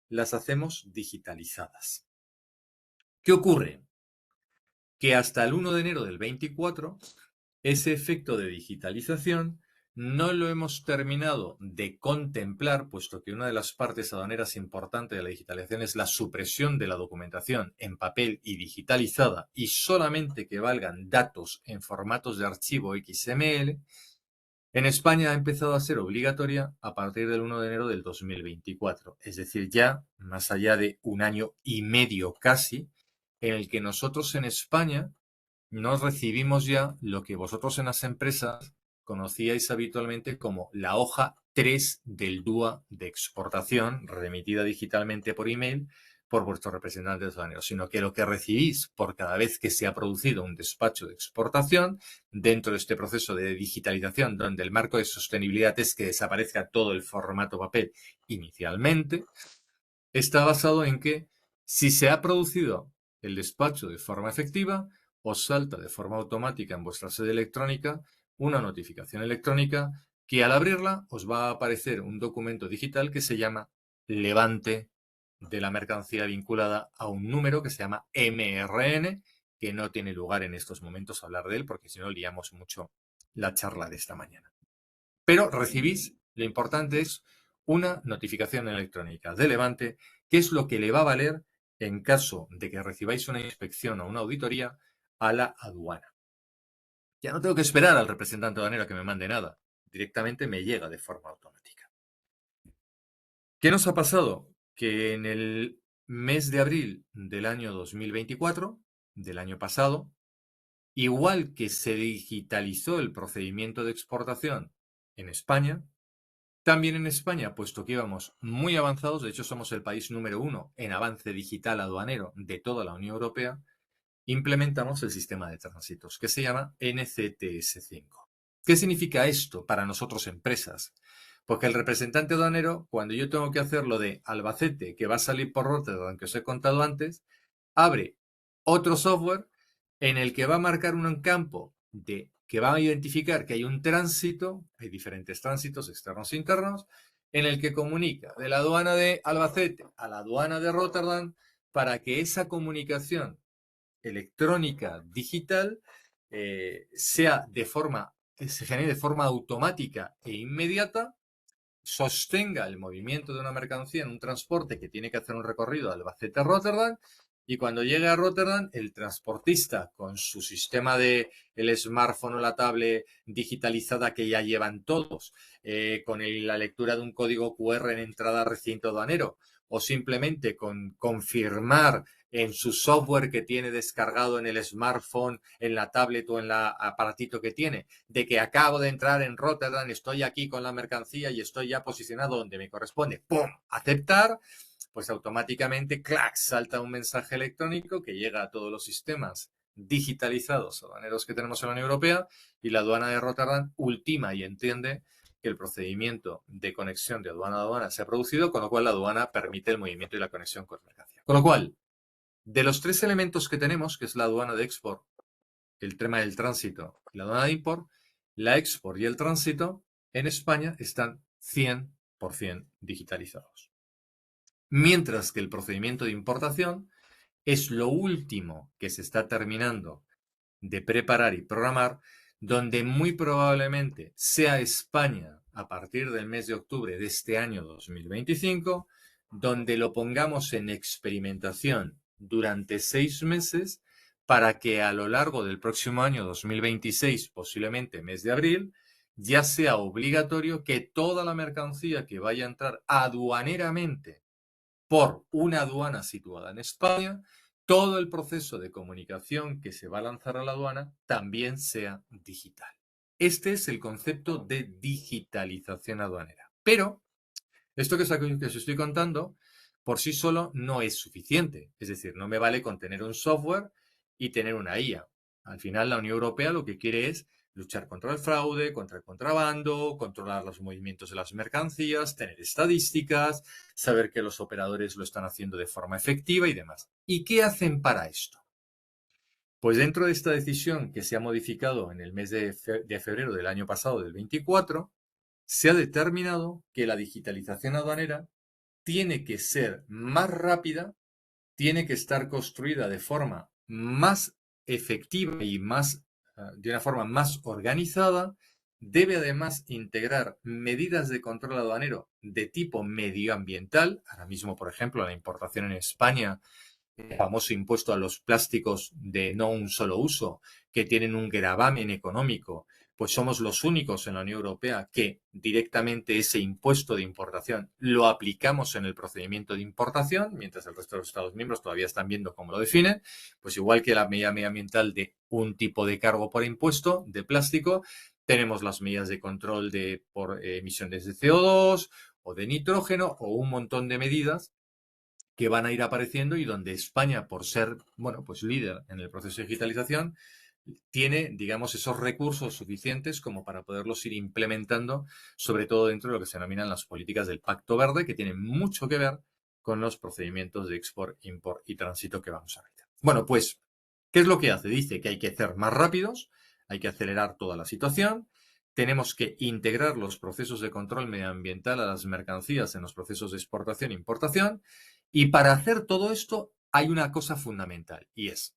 las hacemos digitalizadas. ¿Qué ocurre? Que hasta el 1 de enero del 24, ese efecto de digitalización no lo hemos terminado de contemplar, puesto que una de las partes aduaneras importantes de la digitalización es la supresión de la documentación en papel y digitalizada y solamente que valgan datos en formatos de archivo XML. En España ha empezado a ser obligatoria a partir del 1 de enero del 2024, es decir, ya más allá de un año y medio casi, en el que nosotros en España nos recibimos ya lo que vosotros en las empresas conocíais habitualmente como la hoja 3 del DUA de exportación, remitida digitalmente por email por vuestros representantes aduaneros, sino que lo que recibís por cada vez que se ha producido un despacho de exportación dentro de este proceso de digitalización, donde el marco de sostenibilidad es que desaparezca todo el formato papel inicialmente, está basado en que si se ha producido el despacho de forma efectiva, os salta de forma automática en vuestra sede electrónica una notificación electrónica que al abrirla os va a aparecer un documento digital que se llama levante de la mercancía vinculada a un número que se llama MRN, que no tiene lugar en estos momentos hablar de él porque si no liamos mucho la charla de esta mañana. Pero recibís, lo importante es una notificación electrónica de levante, que es lo que le va a valer en caso de que recibáis una inspección o una auditoría a la aduana. Ya no tengo que esperar al representante aduanero a que me mande nada. Directamente me llega de forma automática. ¿Qué nos ha pasado? Que en el mes de abril del año 2024, del año pasado, igual que se digitalizó el procedimiento de exportación en España, también en España, puesto que íbamos muy avanzados, de hecho somos el país número 1 en avance digital aduanero de toda la Unión Europea, implementamos el sistema de tránsitos, que se llama NCTS5. ¿Qué significa esto para nosotros empresas? Porque el representante aduanero, cuando yo tengo que hacer lo de Albacete, que va a salir por Rotterdam, que os he contado antes, abre otro software en el que va a marcar un campo que va a identificar que hay un tránsito, hay diferentes tránsitos externos e internos, en el que comunica de la aduana de Albacete a la aduana de Rotterdam para que esa comunicación electrónica digital se genere de forma automática e inmediata sostenga el movimiento de una mercancía en un transporte que tiene que hacer un recorrido de Albacete-Rotterdam, y cuando llegue a Rotterdam, el transportista, con su sistema de el smartphone o la tablet digitalizada que ya llevan todos, con la lectura de un código QR en entrada a recinto aduanero, o simplemente con confirmar en su software que tiene descargado en el smartphone, en la tablet o en el aparatito que tiene, de que acabo de entrar en Rotterdam, estoy aquí con la mercancía y estoy ya posicionado donde me corresponde. ¡Pum! Aceptar. Pues automáticamente, ¡clac!, salta un mensaje electrónico que llega a todos los sistemas digitalizados aduaneros que tenemos en la Unión Europea, y la aduana de Rotterdam ultima y entiende que el procedimiento de conexión de aduana a aduana se ha producido, con lo cual la aduana permite el movimiento y la conexión con mercancía. Con lo cual, de los tres elementos que tenemos, que es la aduana de export, el tema del tránsito y la aduana de import, la export y el tránsito en España están 100% digitalizados. Mientras que el procedimiento de importación es lo último que se está terminando de preparar y programar, donde muy probablemente sea España a partir del mes de octubre de este año 2025, donde lo pongamos en experimentación durante 6 meses para que a lo largo del próximo año 2026, posiblemente mes de abril, ya sea obligatorio que toda la mercancía que vaya a entrar aduaneramente por una aduana situada en España, todo el proceso de comunicación que se va a lanzar a la aduana también sea digital. Este es el concepto de digitalización aduanera. Pero esto que os estoy contando por sí solo no es suficiente. Es decir, no me vale con tener un software y tener una IA. Al final, la Unión Europea lo que quiere es luchar contra el fraude, contra el contrabando, controlar los movimientos de las mercancías, tener estadísticas, saber que los operadores lo están haciendo de forma efectiva y demás. ¿Y qué hacen para esto? Pues dentro de esta decisión que se ha modificado en el mes de febrero del año pasado, del 24, se ha determinado que la digitalización aduanera tiene que ser más rápida, tiene que estar construida de forma más efectiva y de una forma más organizada. Debe además integrar medidas de control aduanero de tipo medioambiental. Ahora mismo, por ejemplo, la importación en España, el famoso impuesto a los plásticos de no un solo uso, que tienen un gravamen económico, pues somos los únicos en la Unión Europea que directamente ese impuesto de importación lo aplicamos en el procedimiento de importación, mientras el resto de los Estados miembros todavía están viendo cómo lo definen. Pues igual que la medida medioambiental de un tipo de cargo por impuesto de plástico, tenemos las medidas de control por emisiones de CO2 o de nitrógeno, o un montón de medidas que van a ir apareciendo, y donde España, por ser, bueno, pues líder en el proceso de digitalización, tiene, digamos, esos recursos suficientes como para poderlos ir implementando, sobre todo dentro de lo que se denominan las políticas del Pacto Verde, que tienen mucho que ver con los procedimientos de export, import y tránsito que vamos a ver. Bueno, pues, ¿qué es lo que hace? Dice que hay que ser más rápidos, hay que acelerar toda la situación, tenemos que integrar los procesos de control medioambiental a las mercancías en los procesos de exportación e importación, y para hacer todo esto hay una cosa fundamental, y es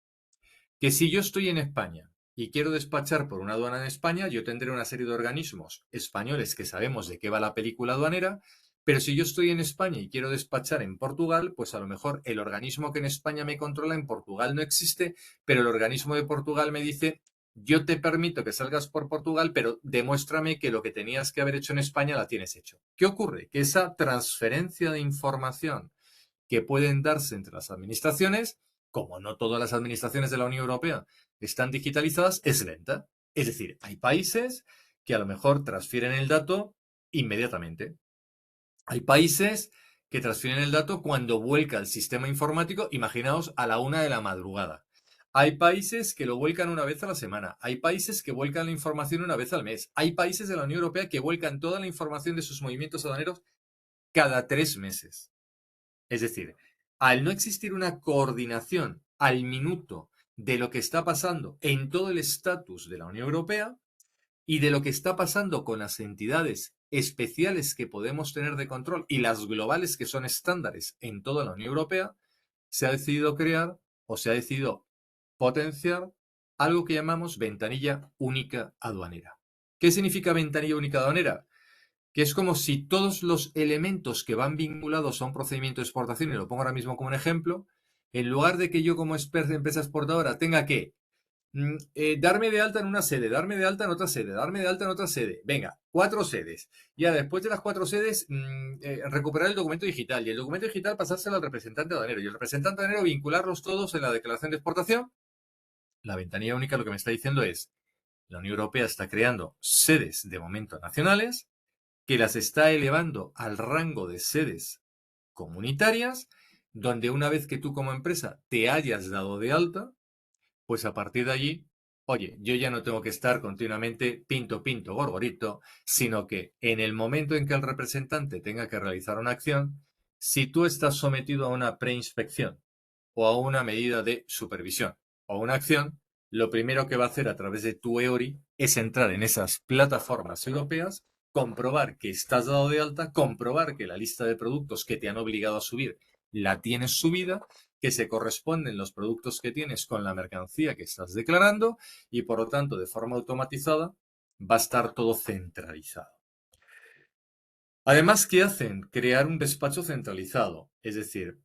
que si yo estoy en España y quiero despachar por una aduana en España, yo tendré una serie de organismos españoles que sabemos de qué va la película aduanera, pero si yo estoy en España y quiero despachar en Portugal, pues a lo mejor el organismo que en España me controla en Portugal no existe, pero el organismo de Portugal me dice: yo te permito que salgas por Portugal, pero demuéstrame que lo que tenías que haber hecho en España la tienes hecho. ¿Qué ocurre? Que esa transferencia de información que pueden darse entre las administraciones, como no todas las administraciones de la Unión Europea están digitalizadas, es lenta. Es decir, hay países que a lo mejor transfieren el dato inmediatamente. Hay países que transfieren el dato cuando vuelca el sistema informático, imaginaos, a la 1 de la madrugada. Hay países que lo vuelcan una vez a la semana. Hay países que vuelcan la información una vez al mes. Hay países de la Unión Europea que vuelcan toda la información de sus movimientos aduaneros cada 3 meses. Es decir, al no existir una coordinación al minuto de lo que está pasando en todo el estatus de la Unión Europea y de lo que está pasando con las entidades especiales que podemos tener de control y las globales que son estándares en toda la Unión Europea, se ha decidido crear, o se ha decidido potenciar, algo que llamamos ventanilla única aduanera. ¿Qué significa ventanilla única aduanera? que es como si todos los elementos que van vinculados a un procedimiento de exportación, y lo pongo ahora mismo como un ejemplo, en lugar de que yo como empresa exportadora tenga que darme de alta en una sede, darme de alta en otra sede, darme de alta en otra sede. Venga, 4 sedes. Ya después de las 4 sedes, recuperar el documento digital y el documento digital pasárselo al representante aduanero y el representante aduanero vincularlos todos en la declaración de exportación. La ventanilla única lo que me está diciendo es, la Unión Europea está creando sedes de momento nacionales que las está elevando al rango de sedes comunitarias, donde una vez que tú como empresa te hayas dado de alta, pues a partir de allí, oye, yo ya no tengo que estar continuamente pinto, pinto, gorgorito, sino que en el momento en que el representante tenga que realizar una acción, si tú estás sometido a una preinspección o a una medida de supervisión o una acción, lo primero que va a hacer a través de tu EORI es entrar en esas plataformas europeas, comprobar que estás dado de alta, comprobar que la lista de productos que te han obligado a subir la tienes subida, que se corresponden los productos que tienes con la mercancía que estás declarando y por lo tanto de forma automatizada va a estar todo centralizado. Además, ¿qué hacen? Crear un despacho centralizado, es decir,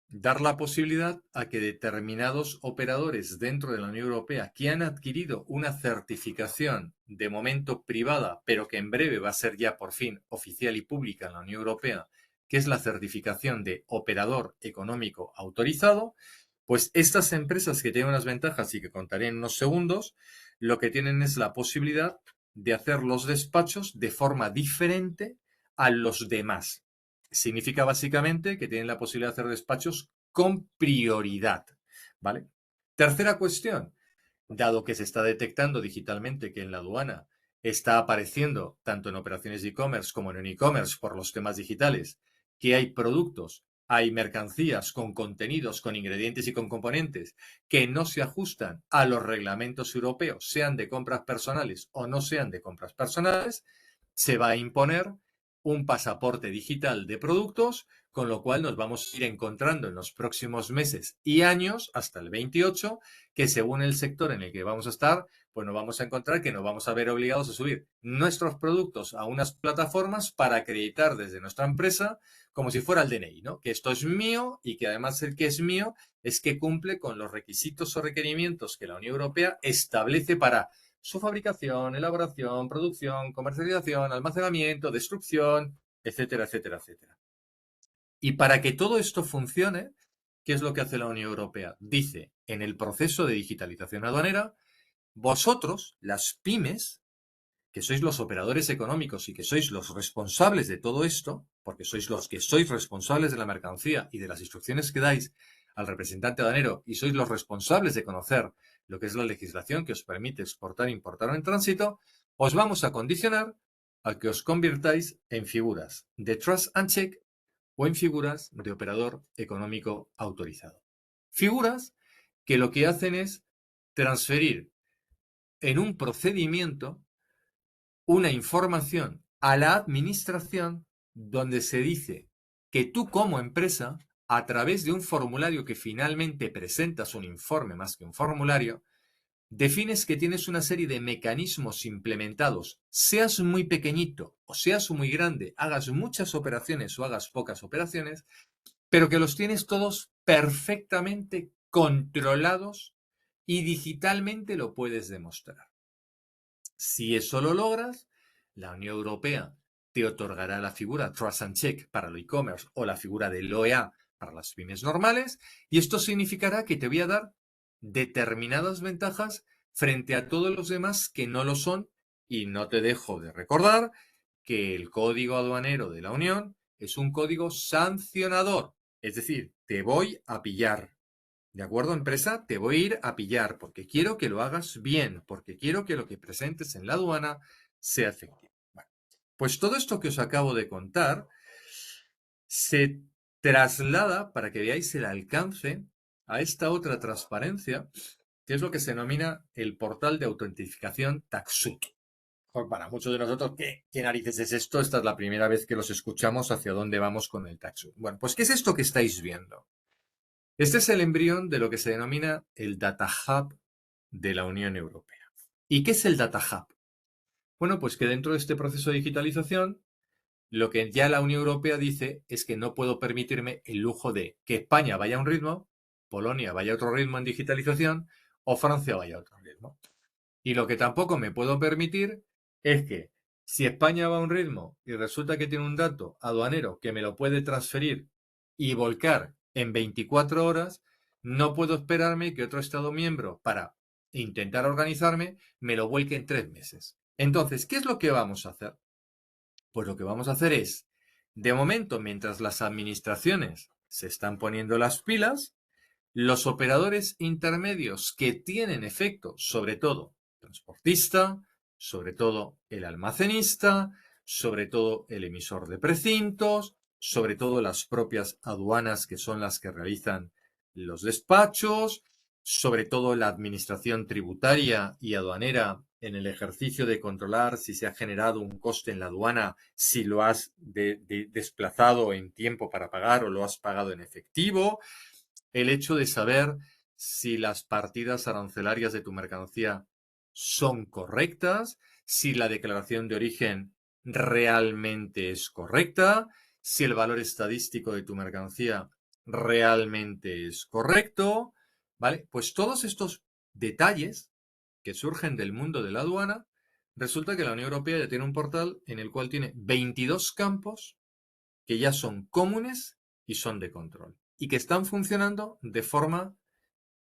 dar la posibilidad a que determinados operadores dentro de la Unión Europea que han adquirido una certificación de momento privada, pero que en breve va a ser ya por fin oficial y pública en la Unión Europea, que es la certificación de operador económico autorizado, pues estas empresas que tienen unas ventajas y que contaré en unos segundos, lo que tienen es la posibilidad de hacer los despachos de forma diferente a los demás. Significa básicamente que tienen la posibilidad de hacer despachos con prioridad, ¿vale? Tercera cuestión, dado que se está detectando digitalmente que en la aduana está apareciendo, tanto en operaciones de e-commerce como en e-commerce por los temas digitales, que hay productos, hay mercancías con contenidos, con ingredientes y con componentes que no se ajustan a los reglamentos europeos, sean de compras personales o no sean de compras personales, se va a imponer un pasaporte digital de productos, con lo cual nos vamos a ir encontrando en los próximos meses y años, hasta el 28, que según el sector en el que vamos a estar, pues nos vamos a encontrar que nos vamos a ver obligados a subir nuestros productos a unas plataformas para acreditar desde nuestra empresa como si fuera el DNI, ¿no? Que esto es mío y que además el que es mío es que cumple con los requisitos o requerimientos que la Unión Europea establece para su fabricación, elaboración, producción, comercialización, almacenamiento, destrucción, etcétera, etcétera, etcétera. Y para que todo esto funcione, ¿qué es lo que hace la Unión Europea? Dice, en el proceso de digitalización aduanera, vosotros, las pymes, que sois los operadores económicos y que sois los responsables de todo esto, porque sois los que sois responsables de la mercancía y de las instrucciones que dais al representante aduanero y sois los responsables de conocer lo que es la legislación que os permite exportar, importar o en tránsito, os vamos a condicionar a que os convirtáis en figuras de Trust and Check o en figuras de operador económico autorizado. Figuras que lo que hacen es transferir en un procedimiento una información a la administración donde se dice que tú como empresa, a través de un formulario que finalmente presentas un informe más que un formulario, defines que tienes una serie de mecanismos implementados, seas muy pequeñito o seas muy grande, hagas muchas operaciones o hagas pocas operaciones, pero que los tienes todos perfectamente controlados y digitalmente lo puedes demostrar. Si eso lo logras, la Unión Europea te otorgará la figura Trust and Check para el e-commerce o la figura del OEA para las pymes normales, y esto significará que te voy a dar determinadas ventajas frente a todos los demás que no lo son, y no te dejo de recordar que el código aduanero de la Unión es un código sancionador, es decir, te voy a pillar. ¿De acuerdo, empresa? Te voy a ir a pillar porque quiero que lo hagas bien, porque quiero que lo que presentes en la aduana sea efectivo. Bueno, pues todo esto que os acabo de contar se traslada para que veáis el alcance a esta otra transparencia, que es lo que se denomina el portal de autentificación Taxut. Para muchos de nosotros, ¿qué narices es esto? Esta es la primera vez que los escuchamos hacia dónde vamos con el Taxut. Bueno, pues ¿qué es esto que estáis viendo? Este es el embrión de lo que se denomina el Data Hub de la Unión Europea. ¿Y qué es el Data Hub? Bueno, pues que dentro de este proceso de digitalización Lo que ya la Unión Europea dice es que no puedo permitirme el lujo de que España vaya a un ritmo, Polonia vaya a otro ritmo en digitalización o Francia vaya a otro ritmo. Y lo que tampoco me puedo permitir es que si España va a un ritmo y resulta que tiene un dato aduanero que me lo puede transferir y volcar en 24 horas, no puedo esperarme que otro Estado miembro, para intentar organizarme, me lo vuelque en 3 meses. Entonces, ¿qué es lo que vamos a hacer? Pues lo que vamos a hacer es, de momento, mientras las administraciones se están poniendo las pilas, los operadores intermedios que tienen efecto, sobre todo el transportista, sobre todo el almacenista, sobre todo el emisor de precintos, sobre todo las propias aduanas que son las que realizan los despachos, sobre todo la administración tributaria y aduanera en el ejercicio de controlar si se ha generado un coste en la aduana, si lo has desplazado en tiempo para pagar o lo has pagado en efectivo, el hecho de saber si las partidas arancelarias de tu mercancía son correctas, si la declaración de origen realmente es correcta, si el valor estadístico de tu mercancía realmente es correcto, ¿vale? Pues todos estos detalles que surgen del mundo de la aduana, resulta que la Unión Europea ya tiene un portal en el cual tiene 22 campos que ya son comunes y son de control y que están funcionando de forma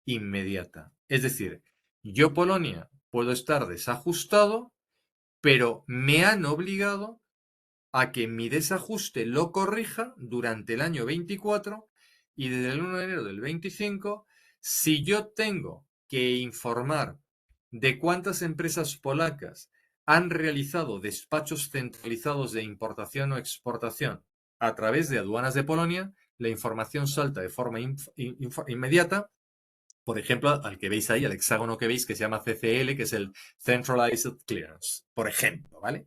inmediata. Es decir, yo, Polonia, puedo estar desajustado, pero me han obligado a que mi desajuste lo corrija durante el año 24 y desde el 1 de enero del 25, si yo tengo que informar de cuántas empresas polacas han realizado despachos centralizados de importación o exportación a través de aduanas de Polonia, la información salta de forma inmediata. Por ejemplo, al que veis ahí, al hexágono que veis, que se llama CCL, que es el Centralized Clearance, por ejemplo, ¿vale?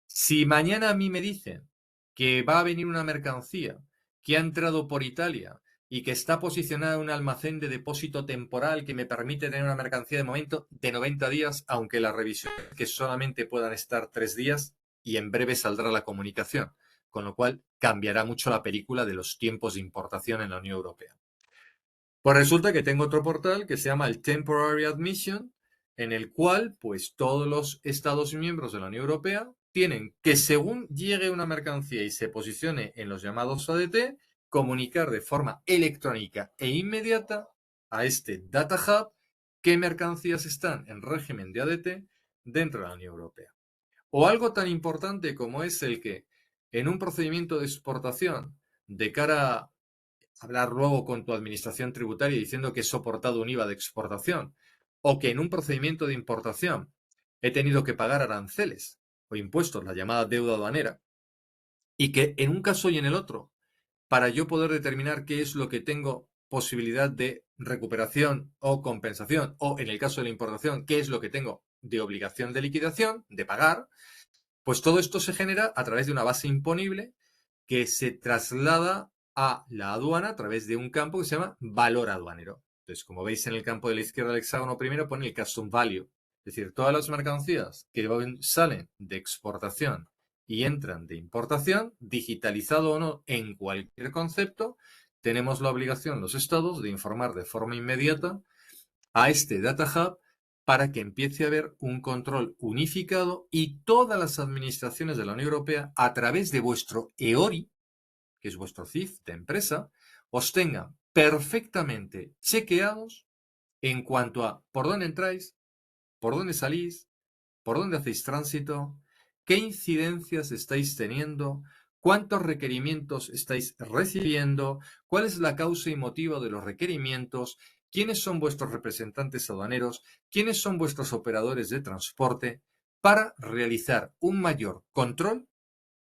Si mañana a mí me dicen que va a venir una mercancía que ha entrado por Italia y que está posicionada en un almacén de depósito temporal que me permite tener una mercancía de momento de 90 días, aunque la revisión es que solamente puedan estar 3 días y en breve saldrá la comunicación, con lo cual cambiará mucho la película de los tiempos de importación en la Unión Europea. Pues resulta que tengo otro portal que se llama el Temporary Admission, en el cual, pues, todos los Estados miembros de la Unión Europea tienen que, según llegue una mercancía y se posicione en los llamados ADT, comunicar de forma electrónica e inmediata a este Data Hub qué mercancías están en régimen de ADT dentro de la Unión Europea. O algo tan importante como es el que, en un procedimiento de exportación, de cara a hablar luego con tu administración tributaria diciendo que he soportado un IVA de exportación, o que en un procedimiento de importación he tenido que pagar aranceles o impuestos, la llamada deuda aduanera, y que en un caso y en el otro, para yo poder determinar qué es lo que tengo posibilidad de recuperación o compensación, o en el caso de la importación, qué es lo que tengo de obligación de liquidación, de pagar, pues todo esto se genera a través de una base imponible que se traslada a la aduana a través de un campo que se llama valor aduanero. Entonces, como veis en el campo de la izquierda del hexágono primero, pone el custom value. Es decir, todas las mercancías que salen de exportación y entran de importación, digitalizado o no en cualquier concepto, tenemos la obligación los estados de informar de forma inmediata a este Data Hub para que empiece a haber un control unificado y todas las administraciones de la Unión Europea, a través de vuestro EORI, que es vuestro CIF de empresa, os tengan perfectamente chequeados en cuanto a por dónde entráis, por dónde salís, por dónde hacéis tránsito, qué incidencias estáis teniendo, cuántos requerimientos estáis recibiendo, cuál es la causa y motivo de los requerimientos, quiénes son vuestros representantes aduaneros, quiénes son vuestros operadores de transporte, para realizar un mayor control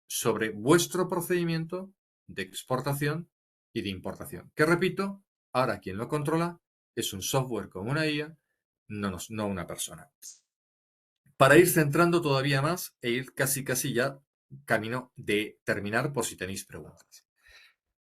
sobre vuestro procedimiento de exportación y de importación. Que repito, ahora quien lo controla es un software con una IA, no una persona. Para ir centrando todavía más e ir casi ya camino de terminar por si tenéis preguntas.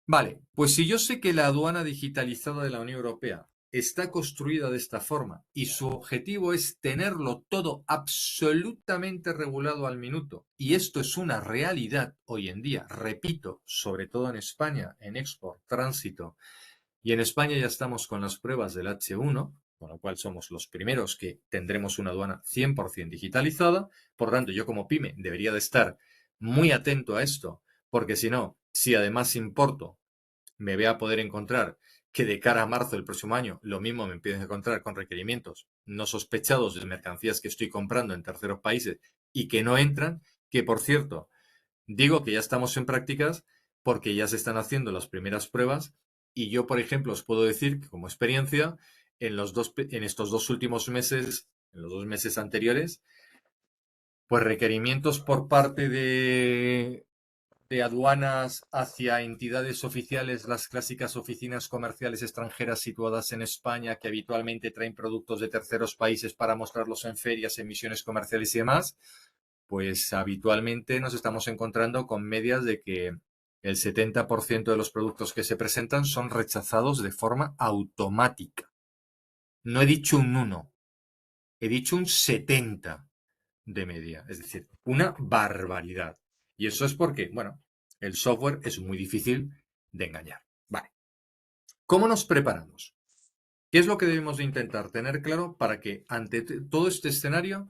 Vale, pues si yo sé que la aduana digitalizada de la Unión Europea está construida de esta forma y su objetivo es tenerlo todo absolutamente regulado al minuto. Y esto es una realidad hoy en día, repito, sobre todo en España, en export, tránsito. Y en España ya estamos con las pruebas del H1, con lo cual somos los primeros que tendremos una aduana 100% digitalizada. Por tanto, yo como pyme debería de estar muy atento a esto, porque si no, si además importo, me voy a poder encontrar que de cara a marzo del próximo año lo mismo me empiezo a encontrar con requerimientos no sospechados de mercancías que estoy comprando en terceros países y que no entran, que por cierto, digo que ya estamos en prácticas porque ya se están haciendo las primeras pruebas y yo, por ejemplo, os puedo decir que como experiencia, en estos 2 últimos meses, en los 2 meses anteriores, pues requerimientos por parte de aduanas hacia entidades oficiales, las clásicas oficinas comerciales extranjeras situadas en España que habitualmente traen productos de terceros países para mostrarlos en ferias, en misiones comerciales y demás, pues habitualmente nos estamos encontrando con medias de que el 70% de los productos que se presentan son rechazados de forma automática. No he dicho un 1, he dicho un 70 de media, es decir, una barbaridad. Y eso es porque, bueno, el software es muy difícil de engañar. Vale. ¿Cómo nos preparamos? ¿Qué es lo que debemos de intentar tener claro para que ante todo este escenario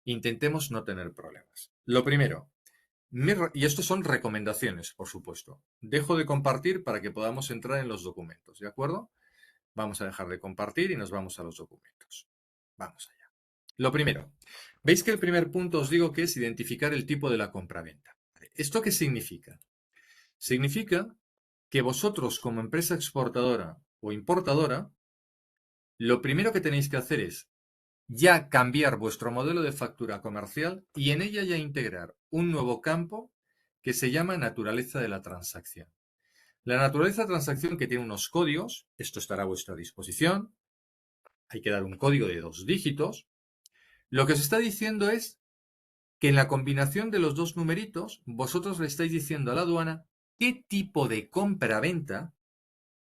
intentemos no tener problemas? Lo primero, y esto son recomendaciones, por supuesto. Dejo de compartir para que podamos entrar en los documentos, ¿de acuerdo? Vamos a dejar de compartir y nos vamos a los documentos. Vamos allá. Lo primero, veis que el primer punto os digo que es identificar el tipo de la compraventa. ¿Esto qué significa? Significa que vosotros como empresa exportadora o importadora, lo primero que tenéis que hacer es ya cambiar vuestro modelo de factura comercial y en ella ya integrar un nuevo campo que se llama naturaleza de la transacción. La naturaleza de la transacción que tiene unos códigos, esto estará a vuestra disposición, hay que dar un código de 2 dígitos. Lo que os está diciendo es que en la combinación de los dos numeritos, vosotros le estáis diciendo a la aduana qué tipo de compra-venta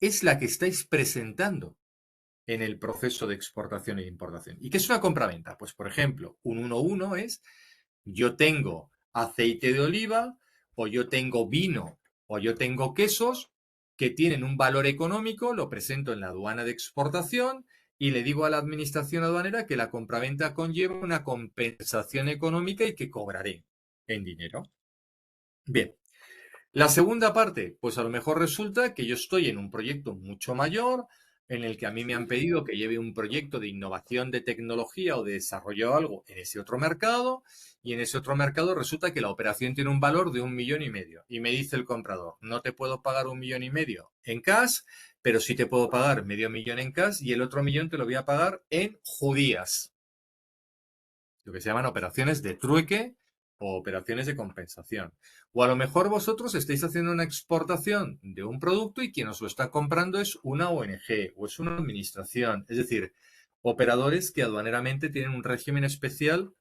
es la que estáis presentando en el proceso de exportación e importación. ¿Y qué es una compra-venta? Pues, por ejemplo, un 1-1 es yo tengo aceite de oliva, o yo tengo vino, o yo tengo quesos que tienen un valor económico, lo presento en la aduana de exportación y le digo a la administración aduanera que la compraventa conlleva una compensación económica y que cobraré en dinero. Bien, la segunda parte, pues a lo mejor resulta que yo estoy en un proyecto mucho mayor, en el que a mí me han pedido que lleve un proyecto de innovación de tecnología o de desarrollo de algo en ese otro mercado, y en ese otro mercado resulta que la operación tiene un valor de 1,5 millones. Y me dice el comprador, no te puedo pagar 1,5 millones en cash, pero sí te puedo pagar medio millón en cash y el otro millón te lo voy a pagar en judías. Lo que se llaman operaciones de trueque o operaciones de compensación. O a lo mejor vosotros estáis haciendo una exportación de un producto y quien os lo está comprando es una ONG o es una administración. Es decir, operadores que aduaneramente tienen un régimen especial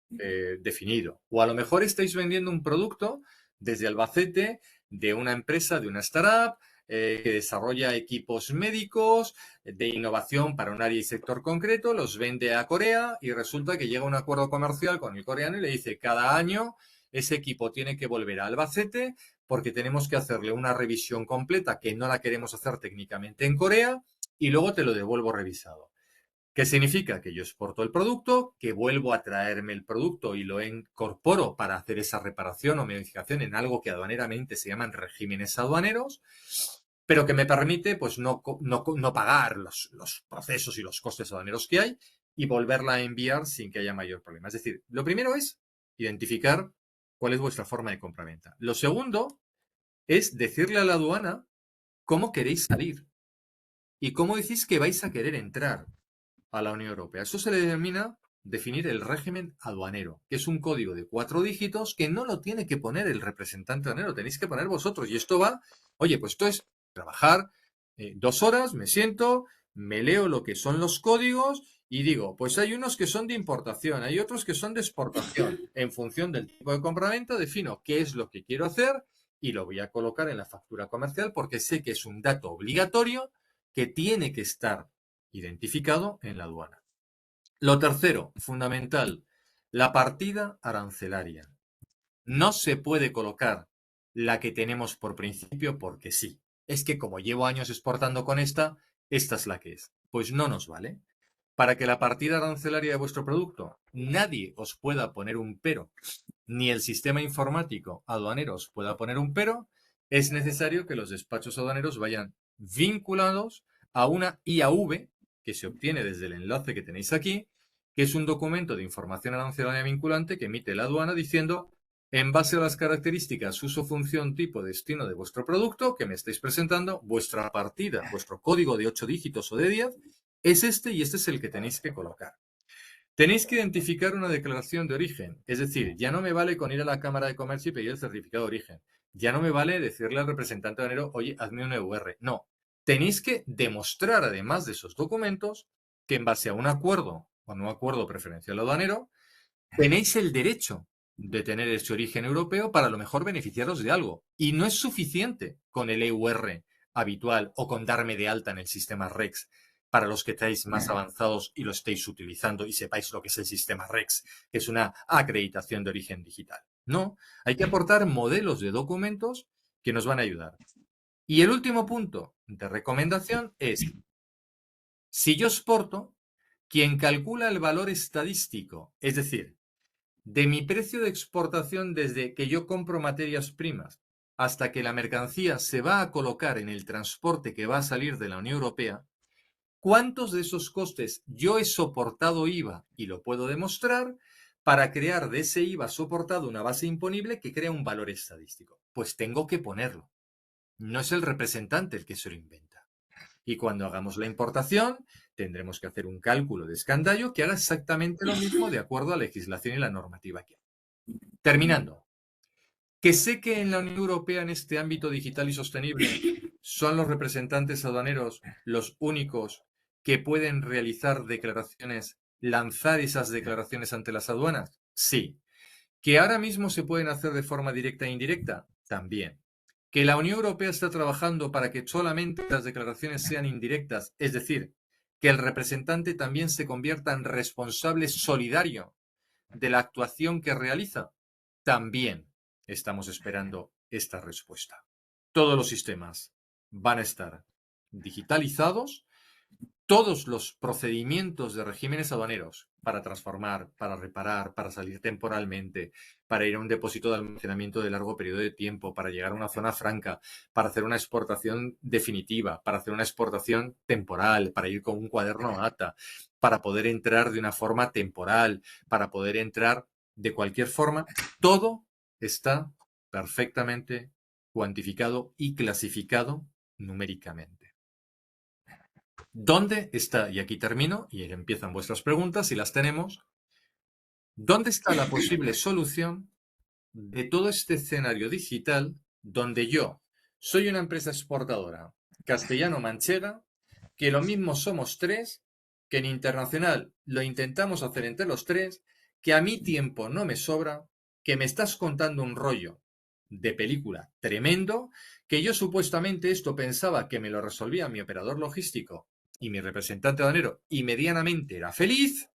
definido. O a lo mejor estáis vendiendo un producto desde Albacete de una empresa, de una startup, que desarrolla equipos médicos de innovación para un área y sector concreto, los vende a Corea y resulta que llega a un acuerdo comercial con el coreano y le dice cada año ese equipo tiene que volver a Albacete porque tenemos que hacerle una revisión completa que no la queremos hacer técnicamente en Corea y luego te lo devuelvo revisado. ¿Qué significa? Que yo exporto el producto, que vuelvo a traerme el producto y lo incorporo para hacer esa reparación o modificación en algo que aduaneramente se llaman regímenes aduaneros, pero que me permite pues no pagar los procesos y los costes aduaneros que hay y volverla a enviar sin que haya mayor problema. Es decir, lo primero es identificar cuál es vuestra forma de compraventa. Lo segundo es decirle a la aduana cómo queréis salir y cómo decís que vais a querer entrar a la Unión Europea. Eso se le denomina definir el régimen aduanero, que es un código de 4 dígitos que no lo tiene que poner el representante aduanero, tenéis que poner vosotros. Y esto va, oye, pues esto es trabajar 2 horas, me siento, me leo lo que son los códigos y digo, pues hay unos que son de importación, hay otros que son de exportación. En función del tipo de compraventa defino qué es lo que quiero hacer y lo voy a colocar en la factura comercial porque sé que es un dato obligatorio que tiene que estar identificado en la aduana. Lo tercero, fundamental, la partida arancelaria. No se puede colocar la que tenemos por principio porque sí. Es que como llevo años exportando con esta es la que es. Pues no nos vale. Para que la partida arancelaria de vuestro producto nadie os pueda poner un pero, ni el sistema informático aduanero os pueda poner un pero, es necesario que los despachos aduaneros vayan vinculados a una IAV que se obtiene desde el enlace que tenéis aquí, que es un documento de información arancelaria vinculante que emite la aduana diciendo, en base a las características, uso, función, tipo, destino de vuestro producto que me estáis presentando, vuestra partida, vuestro código de 8 dígitos o de 10, es este y este es el que tenéis que colocar. Tenéis que identificar una declaración de origen, es decir, ya no me vale con ir a la Cámara de Comercio y pedir el certificado de origen. Ya no me vale decirle al representante aduanero, oye, hazme un EUR. No, tenéis que demostrar, además de esos documentos, que en base a un acuerdo o no acuerdo preferencial aduanero, tenéis el derecho de tener ese origen europeo para a lo mejor beneficiaros de algo. Y no es suficiente con el EUR habitual o con darme de alta en el sistema REX para los que estáis más avanzados y lo estéis utilizando y sepáis lo que es el sistema REX, que es una acreditación de origen digital. No, hay que aportar modelos de documentos que nos van a ayudar. Y el último punto de recomendación es, si yo exporto, quien calcula el valor estadístico, es decir, de mi precio de exportación desde que yo compro materias primas hasta que la mercancía se va a colocar en el transporte que va a salir de la Unión Europea, ¿cuántos de esos costes yo he soportado IVA y lo puedo demostrar para crear de ese IVA soportado una base imponible que crea un valor estadístico? Pues tengo que ponerlo. No es el representante el que se lo inventa. Y cuando hagamos la importación, tendremos que hacer un cálculo de escandallo que haga exactamente lo mismo de acuerdo a la legislación y la normativa que hay. Terminando, que sé que en la Unión Europea, en este ámbito digital y sostenible, son los representantes aduaneros los únicos que pueden realizar declaraciones, lanzar esas declaraciones ante las aduanas. Sí. ¿Que ahora mismo se pueden hacer de forma directa e indirecta? También. ¿Que la Unión Europea está trabajando para que solamente las declaraciones sean indirectas? Es decir, que el representante también se convierta en responsable solidario de la actuación que realiza. También estamos esperando esta respuesta. Todos los sistemas van a estar digitalizados, todos los procedimientos de regímenes aduaneros para transformar, para reparar, para salir temporalmente, para ir a un depósito de almacenamiento de largo periodo de tiempo, para llegar a una zona franca, para hacer una exportación definitiva, para hacer una exportación temporal, para ir con un cuaderno ATA, para poder entrar de una forma temporal, para poder entrar de cualquier forma, todo está perfectamente cuantificado y clasificado numéricamente. ¿Dónde está? Y aquí termino y empiezan vuestras preguntas si las tenemos. ¿Dónde está la posible solución de todo este escenario digital donde yo soy una empresa exportadora castellano-manchega, que lo mismo somos tres, que en internacional lo intentamos hacer entre los tres, que a mí tiempo no me sobra, que me estás contando un rollo de película tremendo, que yo supuestamente esto pensaba que me lo resolvía mi operador logístico y mi representante aduanero y medianamente era feliz,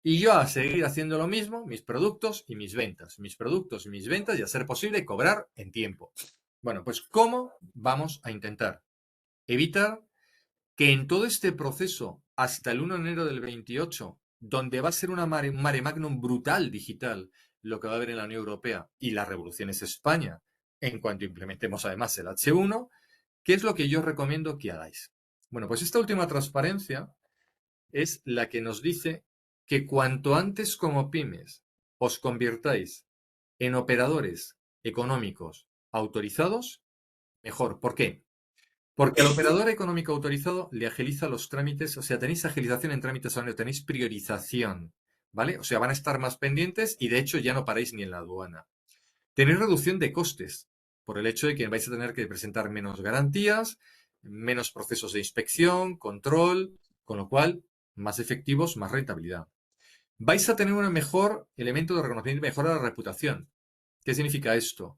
y yo a seguir haciendo lo mismo, mis productos y mis ventas, y a ser posible cobrar en tiempo. Bueno, pues ¿cómo vamos a intentar evitar que en todo este proceso, hasta el 1 de enero del 28, donde va a ser un mare magnum brutal digital, lo que va a haber en la Unión Europea, y la revolución es España, en cuanto implementemos además el H1, ¿qué es lo que yo recomiendo que hagáis? Bueno, pues esta última transparencia es la que nos dice que cuanto antes como pymes os convirtáis en operadores económicos autorizados, mejor. ¿Por qué? Porque al operador económico autorizado le agiliza los trámites, o sea, tenéis agilización en trámites aduaneros, tenéis priorización, ¿vale? O sea, van a estar más pendientes y de hecho ya no paráis ni en la aduana. Tenéis reducción de costes por el hecho de que vais a tener que presentar menos garantías, menos procesos de inspección, control, con lo cual más efectivos, más rentabilidad. Vais a tener un mejor elemento de reconocimiento y mejora de la reputación. ¿Qué significa esto?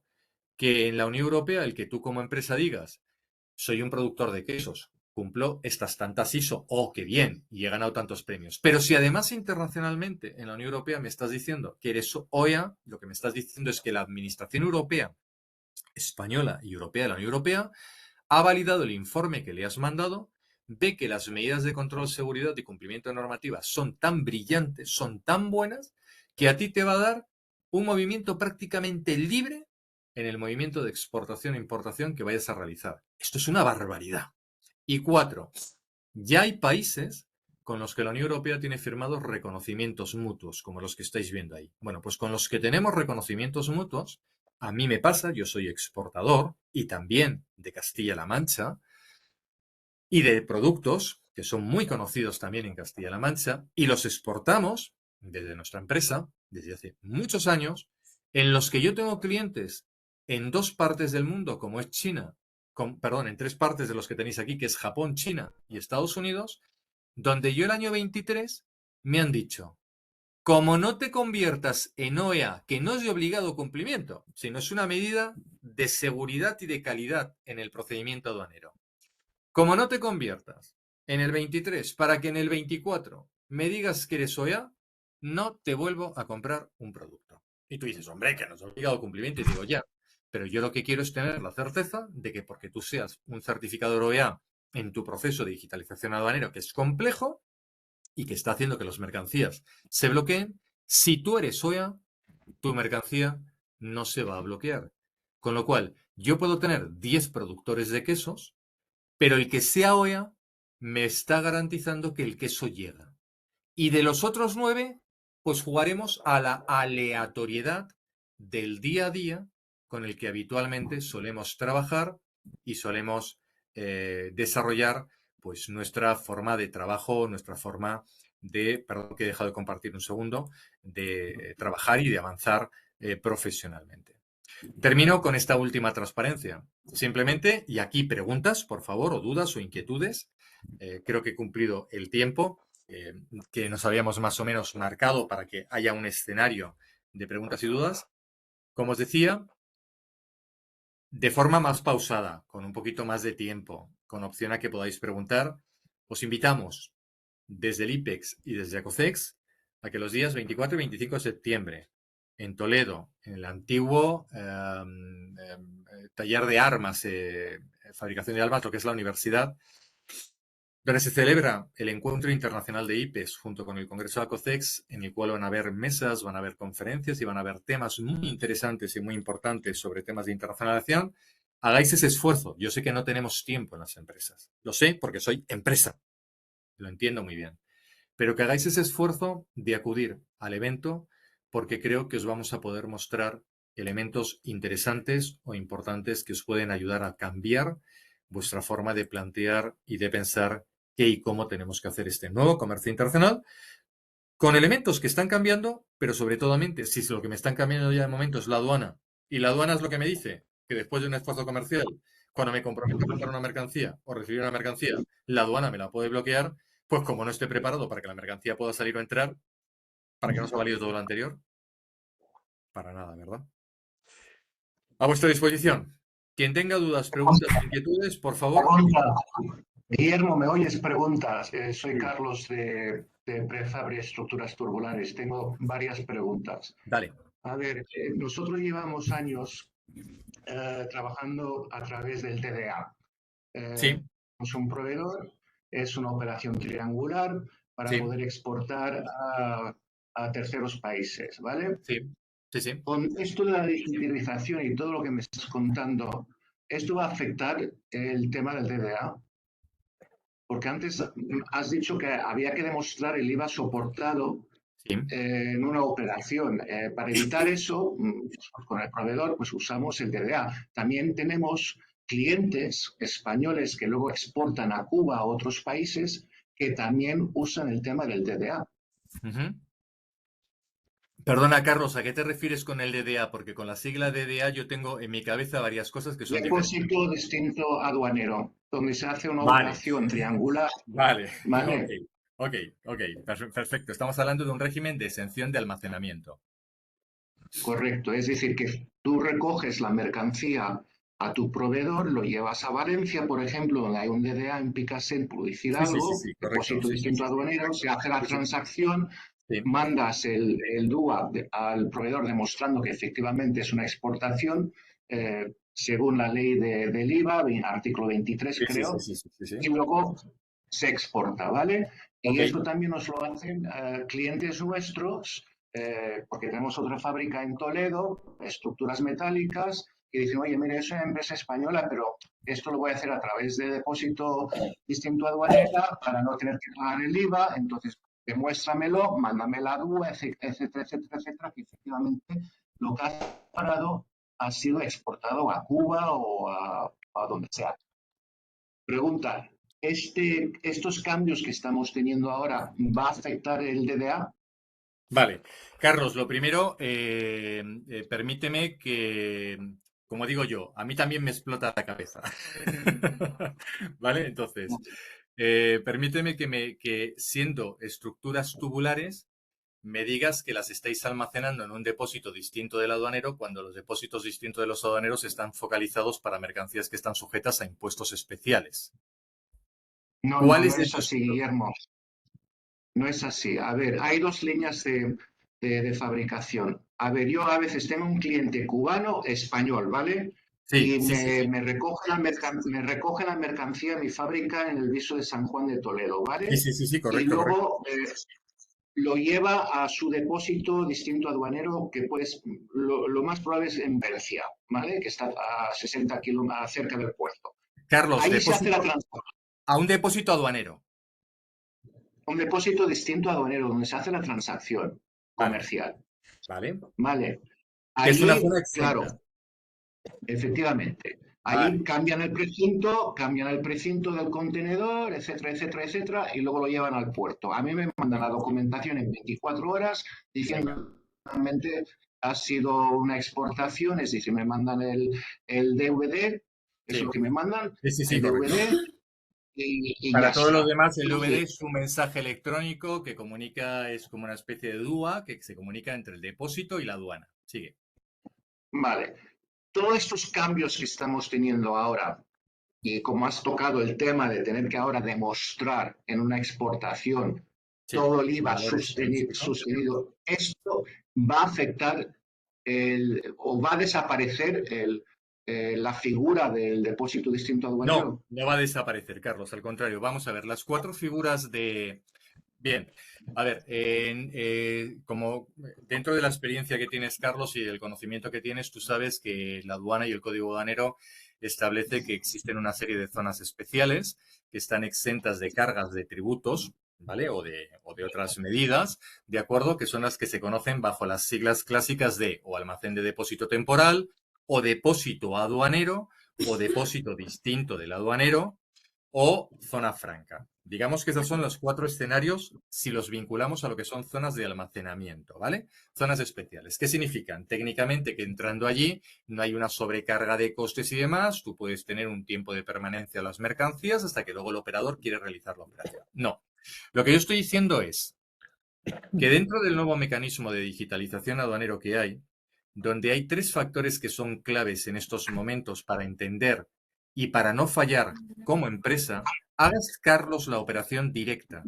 Que en la Unión Europea el que tú como empresa digas soy un productor de quesos cumplo estas tantas ISO, ¡oh, qué bien! Y he ganado tantos premios. Pero si además internacionalmente en la Unión Europea me estás diciendo que eres OEA, lo que me estás diciendo es que la Administración Europea, española y europea de la Unión Europea, ha validado el informe que le has mandado, ve que las medidas de control, seguridad y cumplimiento de normativas son tan brillantes, son tan buenas, que a ti te va a dar un movimiento prácticamente libre en el movimiento de exportación e importación que vayas a realizar. Esto es una barbaridad. Y 4, ya hay países con los que la Unión Europea tiene firmados reconocimientos mutuos, como los que estáis viendo ahí. Bueno, pues con los que tenemos reconocimientos mutuos, a mí me pasa, yo soy exportador y también de Castilla-La Mancha y de productos que son muy conocidos también en Castilla-La Mancha y los exportamos desde nuestra empresa desde hace muchos años, en los que yo tengo clientes en 2 partes del mundo, como es China, perdón, en 3 partes de los que tenéis aquí, que es Japón, China y Estados Unidos, donde yo el año 23 me han dicho, como no te conviertas en OEA, que no es de obligado cumplimiento, sino es una medida de seguridad y de calidad en el procedimiento aduanero. Como no te conviertas en el 23 para que en el 24 me digas que eres OEA, no te vuelvo a comprar un producto. Y tú dices, hombre, que no es obligado cumplimiento. Y digo, ya, pero yo lo que quiero es tener la certeza de que porque tú seas un certificador OEA en tu proceso de digitalización aduanero, que es complejo, y que está haciendo que las mercancías se bloqueen, si tú eres OEA, tu mercancía no se va a bloquear. Con lo cual, yo puedo tener 10 productores de quesos, pero el que sea OEA me está garantizando que el queso llega. Y de los otros 9, pues jugaremos a la aleatoriedad del día a día con el que habitualmente solemos trabajar y solemos desarrollar pues nuestra forma de trabajo, nuestra forma de, perdón que he dejado de compartir un segundo, de trabajar y de avanzar profesionalmente. Termino con esta última transparencia. Simplemente, y aquí preguntas, por favor, o dudas o inquietudes. Creo que he cumplido el tiempo que nos habíamos más o menos marcado para que haya un escenario de preguntas y dudas. Como os decía, de forma más pausada, con un poquito más de tiempo, con opción a que podáis preguntar, os invitamos desde el IPEX y desde ACOCEX a que los días 24 y 25 de septiembre en Toledo, en el antiguo taller de armas, fabricación de armas, lo que es la universidad, donde se celebra el Encuentro Internacional de IPES junto con el Congreso de ACOCEX, en el cual van a haber mesas, van a haber conferencias y van a haber temas muy interesantes y muy importantes sobre temas de internacionalización. Hagáis ese esfuerzo. Yo sé que no tenemos tiempo en las empresas. Lo sé porque soy empresa. Lo entiendo muy bien. Pero que hagáis ese esfuerzo de acudir al evento porque creo que os vamos a poder mostrar elementos interesantes o importantes que os pueden ayudar a cambiar vuestra forma de plantear y de pensar qué y cómo tenemos que hacer este nuevo comercio internacional con elementos que están cambiando, pero sobre todo, si lo que me están cambiando ya de momento es la aduana, y la aduana es lo que me dice que después de un esfuerzo comercial, cuando me comprometo a comprar una mercancía o recibir una mercancía, la aduana me la puede bloquear, pues como no esté preparado para que la mercancía pueda salir o entrar, ¿para que no se ha valido todo lo anterior? Para nada, ¿verdad? A vuestra disposición. Quien tenga dudas, preguntas o inquietudes, por favor. Pregunta. Guillermo, ¿me oyes? Preguntas. Soy Sí. Carlos de Prefab y Estructuras Turbulares. Tengo varias preguntas. Dale. A ver, nosotros llevamos años trabajando a través del TDA. Sí, Es un proveedor, es una operación triangular para sí, poder exportar a terceros países, ¿vale? sí, sí, sí. Con esto de la digitalización y todo lo que me estás contando, ¿esto va a afectar el tema del TDA? Porque antes has dicho que había que demostrar el IVA soportado Sí. en una operación. Para evitar eso, pues, con el proveedor, pues usamos el TDA. También tenemos clientes españoles que luego exportan a Cuba a otros países que también usan el tema del TDA. Uh-huh. Perdona, Carlos, ¿a qué te refieres con el DDA? Porque con la sigla DDA yo tengo en mi cabeza varias cosas que son diferentes. Depósito distinto aduanero, donde se hace una Vale, operación triangular, vale, ok, ¿vale? ok, ok, perfecto. Estamos hablando de un régimen de exención de almacenamiento. Correcto. Es decir, que tú recoges la mercancía a tu proveedor, lo llevas a Valencia, por ejemplo, donde hay un DDA en Picassent, por decir Sí, sí, sí, algo, sí, correcto. depósito Sí, sí, distinto sí, aduanero, se hace la sí, sí. transacción, Sí, mandas el DUA al proveedor demostrando que efectivamente es una exportación, según la ley del IVA, artículo 23 sí, sí, sí, creo, sí, sí, sí, y sí. luego se exporta, ¿vale? Ok, Y eso también nos lo hacen clientes nuestros, porque tenemos otra fábrica en Toledo, estructuras metálicas, y dicen, oye, mira, es una empresa española, pero esto lo voy a hacer a través de depósito distinto aduanera para no tener que pagar el IVA, entonces demuéstramelo, mándame la DUA, etcétera, etcétera, etcétera, que efectivamente lo que has parado ha sido exportado a Cuba o a donde sea. Pregunta, ¿estos cambios que estamos teniendo ahora va a afectar el DDA? vale. Carlos, lo primero, permíteme que, como digo yo, a mí también me explota la cabeza. ¿Vale? Entonces, permíteme que siendo estructuras tubulares, me digas que las estáis almacenando en un depósito distinto del aduanero cuando los depósitos distintos de los aduaneros están focalizados para mercancías que están sujetas a impuestos especiales. No, no, no ¿Cuáles de es estos? así, Guillermo. No es así. A ver, hay dos líneas de fabricación. A ver, yo a veces tengo un cliente cubano, español, ¿vale? Sí, Y sí, sí, sí. me recoge me recoge la mercancía en mi fábrica en el Viso de San Juan de Toledo, Sí, ¿vale? sí, sí, sí, Y correcto, correcto. luego lo lleva a su depósito distinto aduanero, que pues lo más probable es en Bercia, ¿vale? Que está a 60 kilómetros cerca del puerto. Carlos, Ahí se hace la depósito transacción. a un depósito aduanero. Un depósito distinto aduanero donde se hace la transacción Vale, comercial, vale. ¿vale? Que es una zona Allí, claro, exenta. efectivamente, allí Vale. cambian el precinto del contenedor, etcétera, etcétera, etcétera, y luego lo llevan al puerto. A mí me mandan la documentación en 24 horas Venga. diciendo realmente ha sido una exportación, es decir, me mandan el DVD, es Sí, lo que me mandan, sí, sí, sí, el correcto. DVD y ya Para todos los está. demás, el DVD Entonces, es un mensaje electrónico que comunica, es como una especie de DUA que se comunica entre el depósito y la aduana. Sigue. vale, todos estos cambios que estamos teniendo ahora, y como has tocado el tema de tener que ahora demostrar en una exportación Sí, todo el el IVA valor extrínseco. sostenido, esto va a afectar o va a desaparecer la figura del depósito distinto No, aduanero. no va a desaparecer, Carlos. Al contrario, vamos a ver, las cuatro figuras de... Bien, a ver, como dentro de la experiencia que tienes, Carlos, y del conocimiento que tienes, tú sabes que la aduana y el código aduanero establece que existen una serie de zonas especiales que están exentas de cargas de tributos, ¿vale? O de otras medidas, ¿de acuerdo? Que son las que se conocen bajo las siglas clásicas de o almacén de depósito temporal, o depósito aduanero, o depósito distinto del aduanero, o zona franca. Digamos que esos son los cuatro escenarios si los vinculamos a lo que son zonas de almacenamiento, ¿vale? Zonas especiales. ¿Qué significan? Técnicamente que entrando allí no hay una sobrecarga de costes y demás, tú puedes tener un tiempo de permanencia de las mercancías hasta que luego el operador quiere realizar la operación. No. Lo que yo estoy diciendo es que dentro del nuevo mecanismo de digitalización aduanero que hay, donde hay tres factores que son claves en estos momentos para entender y para no fallar como empresa, hagas, Carlos, la operación directa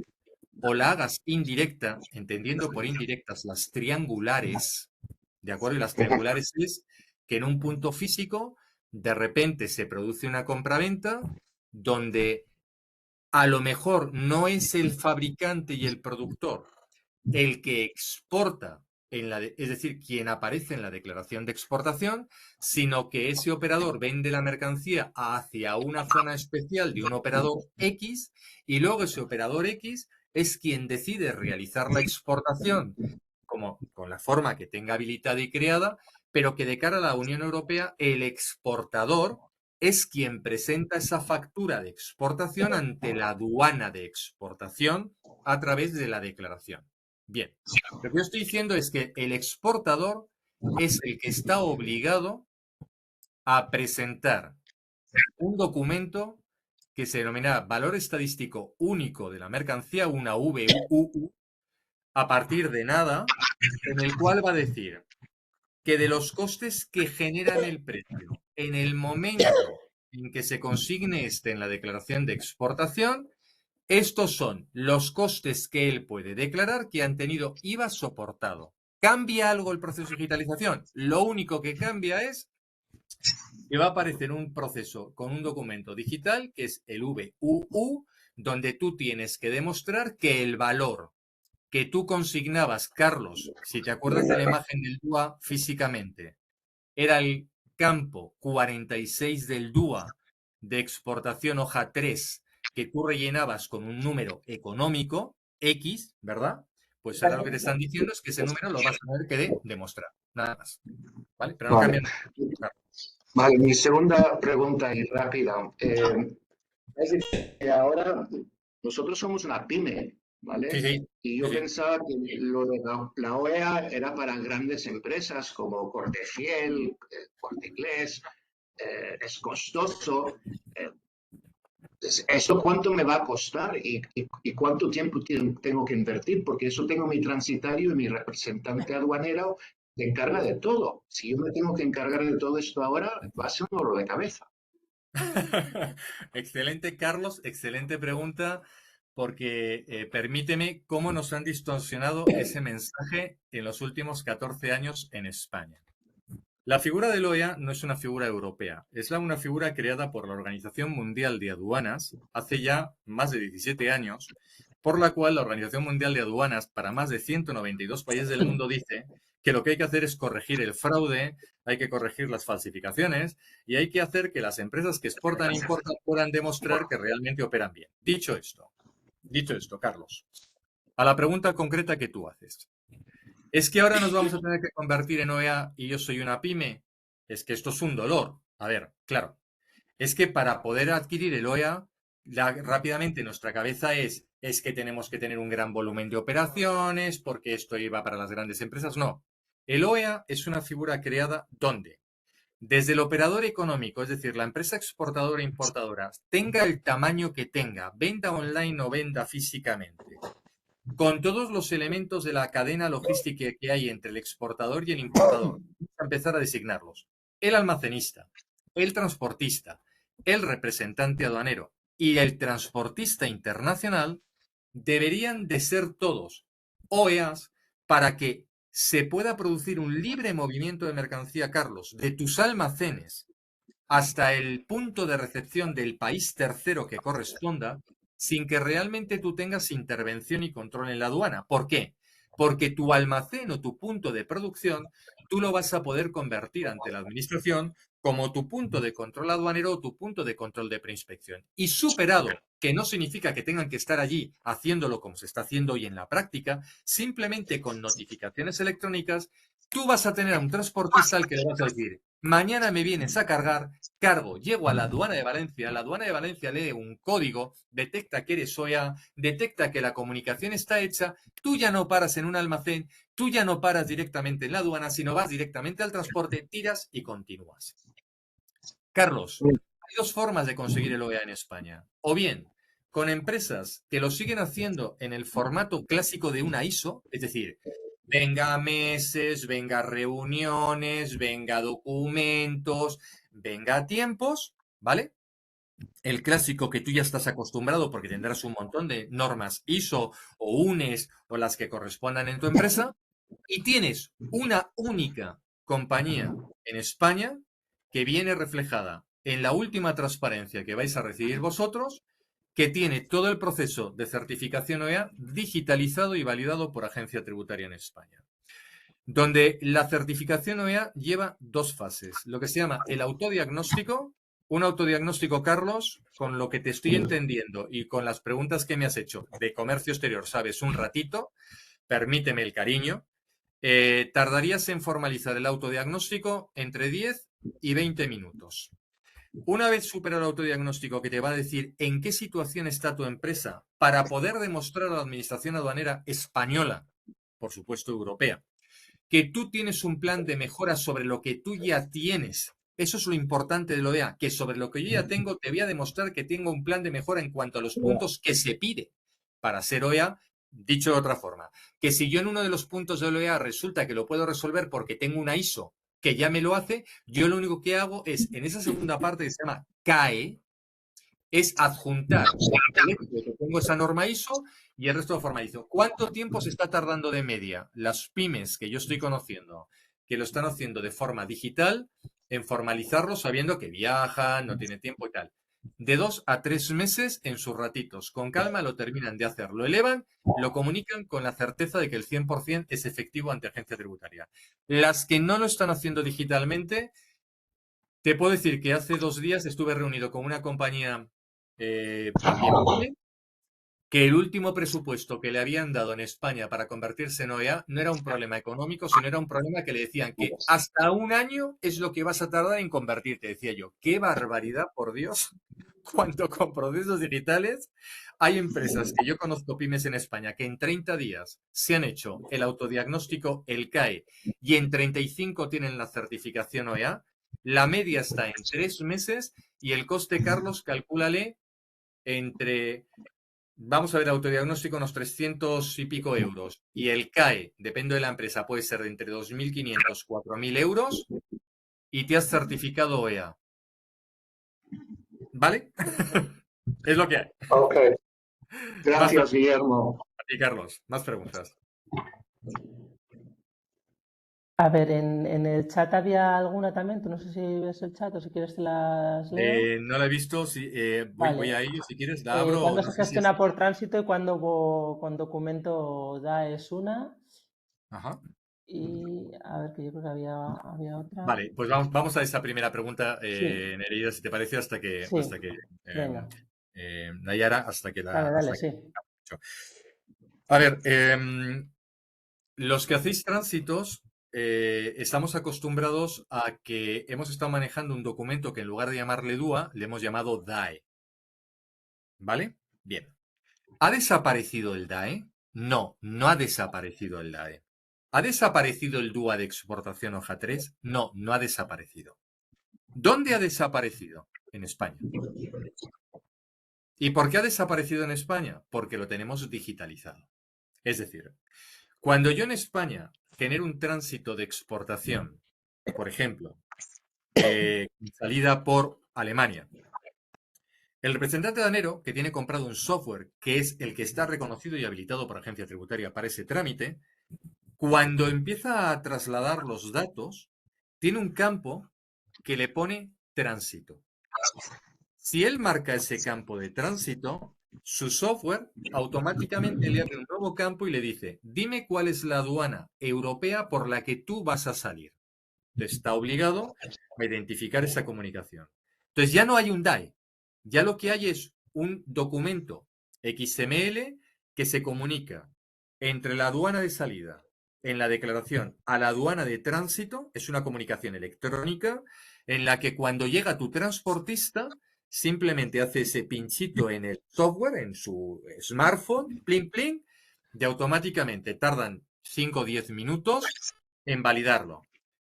o la hagas indirecta, entendiendo por indirectas las triangulares, ¿de acuerdo? Y las triangulares es que en un punto físico de repente se produce una compraventa donde a lo mejor no es el fabricante y el productor el que exporta, es decir, quien aparece en la declaración de exportación, sino que ese operador vende la mercancía hacia una zona especial de un operador X y luego ese operador X es quien decide realizar la exportación como con la forma que tenga habilitada y creada, pero que de cara a la Unión Europea el exportador es quien presenta esa factura de exportación ante la aduana de exportación a través de la declaración. Bien, lo que yo estoy diciendo es que el exportador es el que está obligado a presentar un documento que se denomina Valor Estadístico Único de la Mercancía, una VUU, a partir de nada, en el cual va a decir que de los costes que generan el precio en el momento en que se consigne este en la declaración de exportación, estos son los costes que él puede declarar que han tenido IVA soportado. ¿Cambia algo el proceso de digitalización? Lo único que cambia es que va a aparecer un proceso con un documento digital, que es el VUU, donde tú tienes que demostrar que el valor que tú consignabas, Carlos, si te acuerdas de la imagen del DUA físicamente, era el campo 46 del DUA de exportación hoja 3 que tú rellenabas con un número económico, X, ¿verdad? Pues ahora lo que te están diciendo es que ese número lo vas a tener que demostrar, nada más. ¿Vale? Pero no cambia nada. Claro. Vale, mi segunda pregunta y rápida. Es decir, que ahora nosotros somos una pyme, ¿vale? Sí, sí. Y yo Sí, sí. pensaba que lo de la OEA era para grandes empresas como Corte Fiel, Corte Inglés, es costoso. ¿Eso cuánto me va a costar y cuánto tiempo tengo que invertir? Porque eso tengo mi transitario y mi representante aduanero se encarga de todo. Si yo me tengo que encargar de todo esto ahora, va a ser un dolor de cabeza. Excelente, Carlos, excelente pregunta, porque permíteme cómo nos han distorsionado ese mensaje en los últimos 14 años en España. La figura del OEA no es una figura europea, es una figura creada por la Organización Mundial de Aduanas hace ya más de 17 años, por la cual la Organización Mundial de Aduanas para más de 192 países del mundo dice que lo que hay que hacer es corregir el fraude, hay que corregir las falsificaciones y hay que hacer que las empresas que exportan e importan puedan demostrar que realmente operan bien. Dicho esto, Carlos, a la pregunta concreta que tú haces. ¿Es que ahora nos vamos a tener que convertir en OEA y yo soy una pyme? Es que esto es un dolor. A ver, claro. Es que para poder adquirir el OEA, rápidamente nuestra cabeza es que tenemos que tener un gran volumen de operaciones, porque esto iba para las grandes empresas. No. El OEA es una figura creada ¿dónde? Desde el operador económico, es decir, la empresa exportadora e importadora, tenga el tamaño que tenga, venda online o venda físicamente, con todos los elementos de la cadena logística que hay entre el exportador y el importador, vamos a empezar a designarlos. El almacenista, el transportista, el representante aduanero y el transportista internacional deberían de ser todos OEAs para que se pueda producir un libre movimiento de mercancía, Carlos, de tus almacenes hasta el punto de recepción del país tercero que corresponda, sin que realmente tú tengas intervención y control en la aduana. ¿Por qué? Porque tu almacén o tu punto de producción, tú lo vas a poder convertir ante la administración como tu punto de control aduanero o tu punto de control de preinspección. Y superado, que no significa que tengan que estar allí haciéndolo como se está haciendo hoy en la práctica, simplemente con notificaciones electrónicas, tú vas a tener a un transportista al que le vas a decir, mañana me vienes a cargar, cargo, llego a la aduana de Valencia lee un código, detecta que eres OEA, detecta que la comunicación está hecha, tú ya no paras en un almacén, tú ya no paras directamente en la aduana, sino vas directamente al transporte, tiras y continúas. Carlos, hay dos formas de conseguir el OEA en España. O bien, con empresas que lo siguen haciendo en el formato clásico de una ISO, es decir, venga meses, venga reuniones, venga documentos, venga tiempos, ¿vale? El clásico que tú ya estás acostumbrado porque tendrás un montón de normas ISO o UNES o las que correspondan en tu empresa y tienes una única compañía en España que viene reflejada en la última transparencia que vais a recibir vosotros, que tiene todo el proceso de certificación OEA digitalizado y validado por Agencia Tributaria en España. Donde la certificación OEA lleva dos fases, lo que se llama el autodiagnóstico, un autodiagnóstico, Carlos, con lo que te estoy entendiendo y con las preguntas que me has hecho de comercio exterior, sabes, un ratito, permíteme el cariño, tardarías en formalizar el autodiagnóstico entre 10 y 20 minutos. Una vez supera el autodiagnóstico que te va a decir en qué situación está tu empresa para poder demostrar a la Administración Aduanera española, por supuesto europea, que tú tienes un plan de mejora sobre lo que tú ya tienes. Eso es lo importante de lo OEA, que sobre lo que yo ya tengo te voy a demostrar que tengo un plan de mejora en cuanto a los puntos que se pide para ser OEA Dicho de otra forma, que si yo en uno de los puntos de OEA resulta que lo puedo resolver porque tengo una ISO que ya me lo hace, yo lo único que hago es, en esa segunda parte que se llama CAE, es adjuntar el hecho de que tengo esa norma ISO y el resto lo formalizo. ¿Cuánto tiempo se está tardando de media las pymes que yo estoy conociendo, que lo están haciendo de forma digital, en formalizarlo sabiendo que viajan, no tienen tiempo y tal? De 2 a 3 meses en sus ratitos. Con calma lo terminan de hacer. Lo elevan, lo comunican con la certeza de que el 100% es efectivo ante agencia tributaria. Las que no lo están haciendo digitalmente, te puedo decir que hace 2 días estuve reunido con una compañía también pyme, que el último presupuesto que le habían dado en España para convertirse en OEA no era un problema económico, sino era un problema que le decían que hasta 1 año es lo que vas a tardar en convertirte. Decía yo, qué barbaridad, por Dios, cuando con procesos digitales hay empresas que yo conozco, pymes en España, que en 30 días se han hecho el autodiagnóstico, el CAE, y en 35 tienen la certificación OEA. La media está en 3 meses y el coste, Carlos, calcúlale entre, vamos a ver, autodiagnóstico unos 300 y pico euros. Y el CAE, depende de la empresa, puede ser de entre 2.500, 4.000 euros y te has certificado OEA. ¿Vale? Es lo que hay. Ok. Gracias, Guillermo. A ti, Carlos. Más preguntas. A ver, en el chat había alguna también. Tú no sé si ves el chat o si quieres te las leo. No la he visto. Sí, voy Vale. a ello, si quieres. La abro. ¿Cuándo No se sé si es... gestiona por tránsito y cuándo con documento DA es una? Ajá. Y a ver, que yo creo que había otra. Vale, pues vamos a esa primera pregunta, Sí, Nereida, si te parece, hasta que sí, venga. Nayara, hasta que Dale, la... dale, Hasta sí. que... A ver, los que hacéis tránsitos, estamos acostumbrados a que hemos estado manejando un documento que en lugar de llamarle DUA, le hemos llamado DAE. ¿Vale? Bien. ¿Ha desaparecido el DAE? No, no ha desaparecido el DAE. ¿Ha desaparecido el DUA de exportación hoja 3? No, no ha desaparecido. ¿Dónde ha desaparecido? En España. ¿Y por qué ha desaparecido en España? Porque lo tenemos digitalizado. Es decir, cuando yo en España genero un tránsito de exportación, por ejemplo, salida por Alemania, el representante aduanero que tiene comprado un software que es el que está reconocido y habilitado por agencia tributaria para ese trámite, cuando empieza a trasladar los datos, tiene un campo que le pone tránsito. Si él marca ese campo de tránsito, su software automáticamente le abre un nuevo campo y le dice, dime cuál es la aduana europea por la que tú vas a salir. Está obligado a identificar esa comunicación. Entonces ya no hay un DAE, ya lo que hay es un documento XML que se comunica entre la aduana de salida en la declaración a la aduana de tránsito, es una comunicación electrónica en la que cuando llega tu transportista simplemente hace ese pinchito en el software, en su smartphone, plin plin, y automáticamente tardan 5 o 10 minutos en validarlo.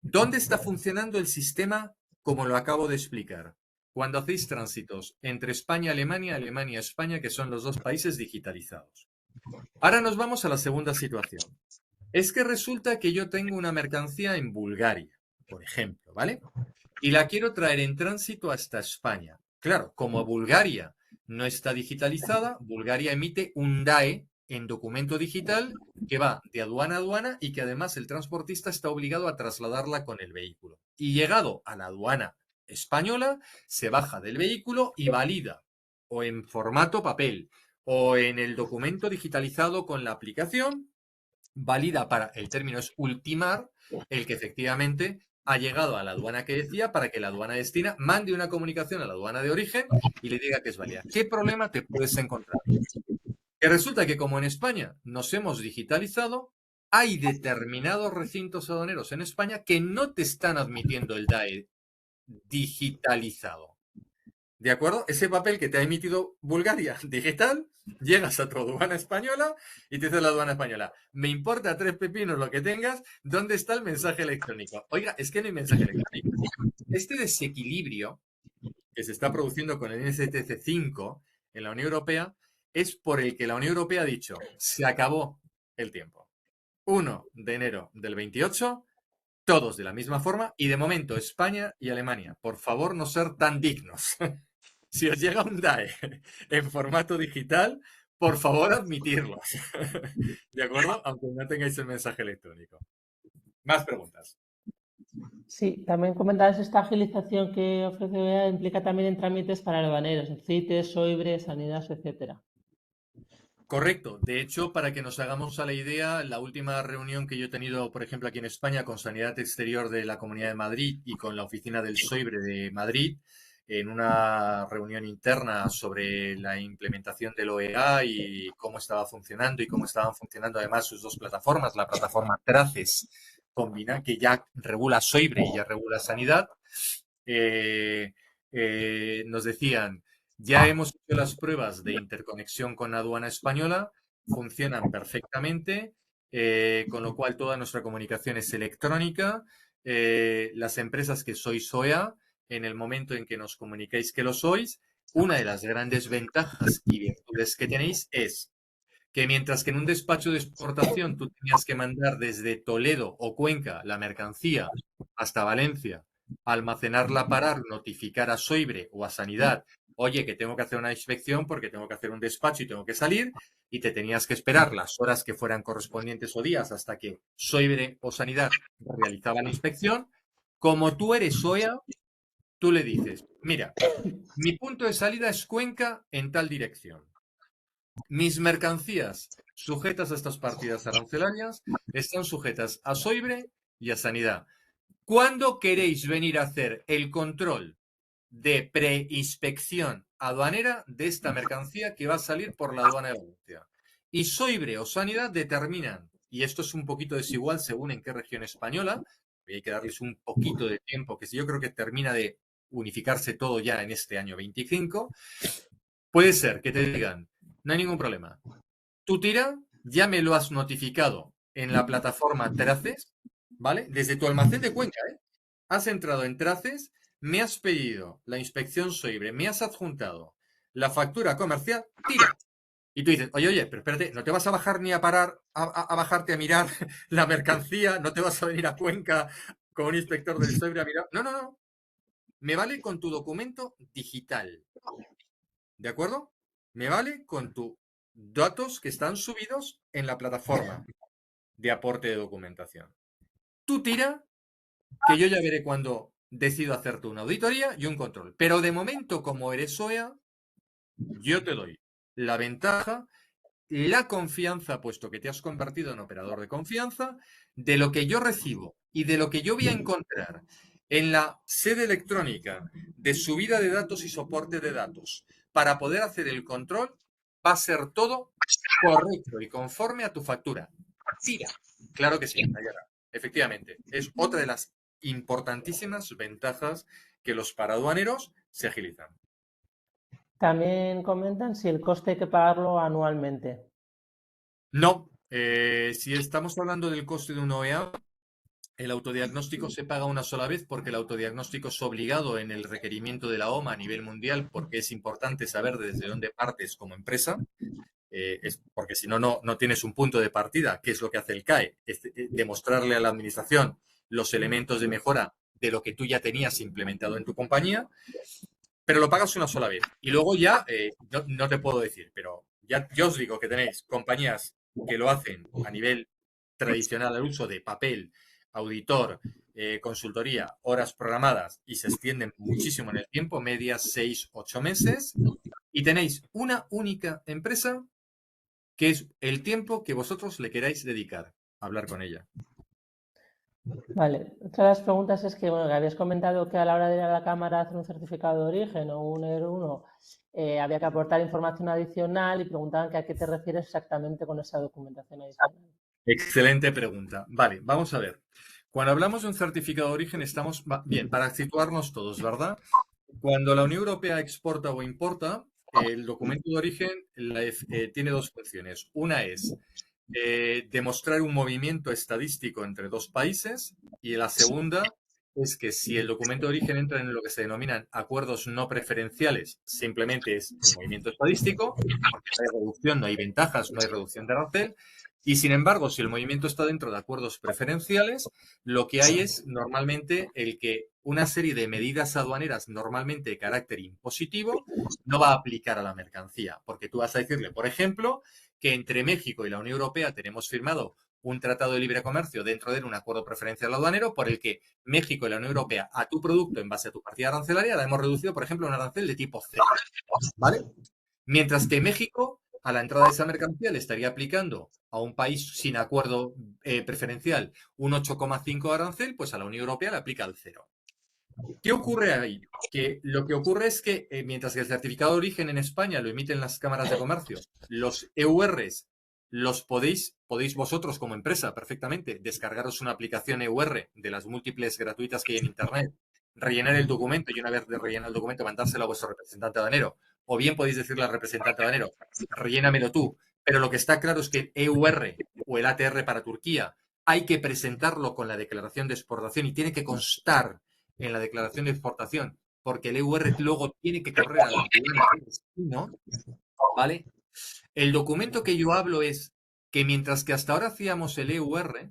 ¿Dónde está funcionando el sistema como lo acabo de explicar? Cuando hacéis tránsitos entre España y Alemania, Alemania y España, que son los dos países digitalizados. Ahora nos vamos a la segunda situación. Es que resulta que yo tengo una mercancía en Bulgaria, por ejemplo, ¿vale? Y la quiero traer en tránsito hasta España. Claro, como Bulgaria no está digitalizada, Bulgaria emite un DAE en documento digital que va de aduana a aduana y que además el transportista está obligado a trasladarla con el vehículo. Y llegado a la aduana española, se baja del vehículo y valida o en formato papel o en el documento digitalizado con la aplicación, valida para, el término es ultimar, el que efectivamente ha llegado a la aduana que decía para que la aduana destina mande una comunicación a la aduana de origen y le diga que es válida. ¿Qué problema te puedes encontrar? Que resulta que como en España nos hemos digitalizado, hay determinados recintos aduaneros en España que no te están admitiendo el DAE digitalizado. ¿De acuerdo? Ese papel que te ha emitido Bulgaria digital, llegas a tu aduana española y te dice la aduana española, me importa 3 pepinos lo que tengas, ¿dónde está el mensaje electrónico? Oiga, es que no hay mensaje electrónico. Este desequilibrio que se está produciendo con el NSTC 5 en la Unión Europea es por el que la Unión Europea ha dicho, se acabó el tiempo. 1 de enero del 28, todos de la misma forma, y de momento España y Alemania, por favor no ser tan dignos. Si os llega un DAE en formato digital, por favor admitirlos. ¿De acuerdo? Aunque no tengáis el mensaje electrónico. Más preguntas. Sí, también comentabas esta agilización que ofrece OEA implica también en trámites para aduaneros, CITES, SOIBRE, Sanidad, etcétera. Correcto. De hecho, para que nos hagamos a la idea, la última reunión que yo he tenido, por ejemplo, aquí en España con Sanidad Exterior de la Comunidad de Madrid y con la oficina del SOIBRE de Madrid, en una reunión interna sobre la implementación del OEA y cómo estaba funcionando y cómo estaban funcionando además sus dos plataformas, la plataforma TRACES, que ya regula SOIBRE y ya regula Sanidad, nos decían, ya hemos hecho las pruebas de interconexión con la aduana española, funcionan perfectamente, con lo cual toda nuestra comunicación es electrónica. Las empresas que sois OEA, en el momento en que nos comunicáis que lo sois, una de las grandes ventajas y virtudes que tenéis es que mientras que en un despacho de exportación tú tenías que mandar desde Toledo o Cuenca la mercancía hasta Valencia, almacenarla, parar, notificar a Soibre o a Sanidad, oye, que tengo que hacer una inspección porque tengo que hacer un despacho y tengo que salir, y te tenías que esperar las horas que fueran correspondientes o días hasta que Soibre o Sanidad realizaban la inspección. Como tú eres SOEA, tú le dices, mira, mi punto de salida es Cuenca en tal dirección. Mis mercancías sujetas a estas partidas arancelarias están sujetas a SOIBRE y a Sanidad. ¿Cuándo queréis venir a hacer el control de preinspección aduanera de esta mercancía que va a salir por la aduana de Valencia? Y SOIBRE o Sanidad determinan, y esto es un poquito desigual según en qué región española, y hay que darles un poquito de tiempo, que yo creo que termina de unificarse todo ya en este año 25, puede ser que te digan, no hay ningún problema. Tu tira ya me lo has notificado en la plataforma Traces, ¿vale? Desde tu almacén de Cuenca, ¿eh? Has entrado en Traces, me has pedido la inspección SOIBRE, me has adjuntado la factura comercial, tira. Y tú dices, oye, pero espérate, no te vas a bajar ni a parar, a bajarte a mirar la mercancía, no te vas a venir a Cuenca con un inspector del SOIBRE a mirar. No, no, no. Me vale con tu documento digital. ¿De acuerdo? Me vale con tus datos que están subidos en la plataforma de aporte de documentación. Tú tira, que yo ya veré cuando decido hacerte una auditoría y un control. Pero de momento, como eres SOEA, yo te doy la ventaja, la confianza, puesto que te has convertido en operador de confianza, de lo que yo recibo y de lo que yo voy a encontrar en la sede electrónica de subida de datos y soporte de datos para poder hacer el control, va a ser todo correcto y conforme a tu factura. Tira. Claro que sí, Nayara. Efectivamente, es otra de las importantísimas ventajas que los paraduaneros se agilizan. También comentan si el coste hay que pagarlo anualmente. No, si estamos hablando del coste de un OEA, el autodiagnóstico se paga una sola vez porque el autodiagnóstico es obligado en el requerimiento de la OMA a nivel mundial porque es importante saber desde dónde partes como empresa, porque si no, no tienes un punto de partida, que es lo que hace el CAE, es demostrarle a la administración los elementos de mejora de lo que tú ya tenías implementado en tu compañía, pero lo pagas una sola vez. Y luego ya, no te puedo decir, pero ya yo os digo que tenéis compañías que lo hacen a nivel tradicional al uso de papel, auditor, consultoría, horas programadas y se extienden muchísimo en el tiempo, medias 6, 8 meses. Y tenéis una única empresa que es el tiempo que vosotros le queráis dedicar a hablar con ella. Vale, otra de las preguntas es que, bueno, que habías comentado que a la hora de ir a la cámara a hacer un certificado de origen o un ER1 había que aportar información adicional y preguntaban que a qué te refieres exactamente con esa documentación adicional. Excelente pregunta. Vale, vamos a ver. Cuando hablamos de un certificado de origen, estamos bien, para situarnos todos, ¿verdad? Cuando la Unión Europea exporta o importa, el documento de origen tiene dos funciones. Una es demostrar un movimiento estadístico entre dos países y la segunda es que si el documento de origen entra en lo que se denominan acuerdos no preferenciales, simplemente es el movimiento estadístico, porque no hay reducción, no hay ventajas, no hay reducción de arancel. Y sin embargo, si el movimiento está dentro de acuerdos preferenciales, lo que hay es normalmente el que una serie de medidas aduaneras, normalmente de carácter impositivo, no va a aplicar a la mercancía. Porque tú vas a decirle, por ejemplo, que entre México y la Unión Europea tenemos firmado un tratado de libre comercio dentro de él, un acuerdo preferencial aduanero, por el que México y la Unión Europea a tu producto, en base a tu partida arancelaria, la hemos reducido, por ejemplo, a un arancel de tipo cero, ¿vale? Mientras que México, a la entrada de esa mercancía, le estaría aplicando a un país sin acuerdo preferencial un 8,5 de arancel, pues a la Unión Europea le aplica el cero. ¿Qué ocurre ahí? Que lo que ocurre es que mientras que el certificado de origen en España lo emiten las cámaras de comercio, los EURs los podéis vosotros como empresa perfectamente descargaros una aplicación EUR de las múltiples gratuitas que hay en Internet, rellenar el documento y una vez de rellenar el documento mandárselo a vuestro representante aduanero. O bien podéis decirle al representante aduanero, rellénamelo tú. Pero lo que está claro es que el EUR o el ATR para Turquía hay que presentarlo con la declaración de exportación y tiene que constar en la declaración de exportación, porque el EUR luego tiene que correr a la aduana de destino, ¿vale? El documento que yo hablo es que mientras que hasta ahora hacíamos el EUR,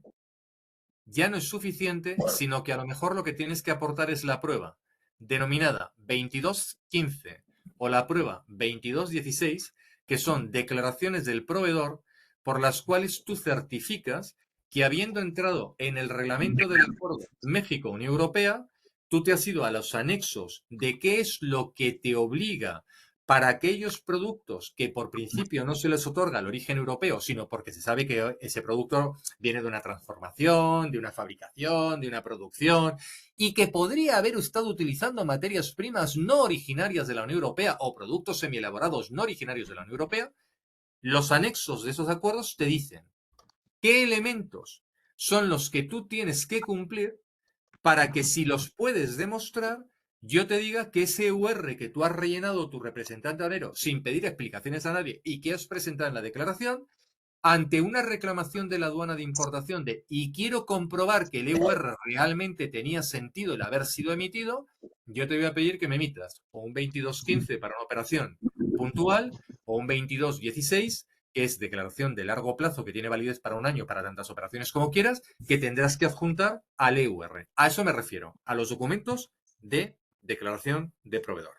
ya no es suficiente, sino que a lo mejor lo que tienes que aportar es la prueba denominada 2215 o la prueba 2216, que son declaraciones del proveedor por las cuales tú certificas que habiendo entrado en el reglamento del acuerdo México-Unión Europea, tú te has ido a los anexos de qué es lo que te obliga para aquellos productos que por principio no se les otorga el origen europeo, sino porque se sabe que ese producto viene de una transformación, de una fabricación, de una producción, y que podría haber estado utilizando materias primas no originarias de la Unión Europea o productos semielaborados no originarios de la Unión Europea, los anexos de esos acuerdos te dicen qué elementos son los que tú tienes que cumplir para que si los puedes demostrar, yo te diga que ese UR que tú has rellenado tu representante aduanero sin pedir explicaciones a nadie y que has presentado en la declaración, ante una reclamación de la aduana de importación de y quiero comprobar que el EUR realmente tenía sentido el haber sido emitido, yo te voy a pedir que me emitas o un 2215 para una operación puntual o un 2216 que es declaración de largo plazo que tiene validez para un año para tantas operaciones como quieras, que tendrás que adjuntar al EUR. A eso me refiero, a los documentos de declaración de proveedor.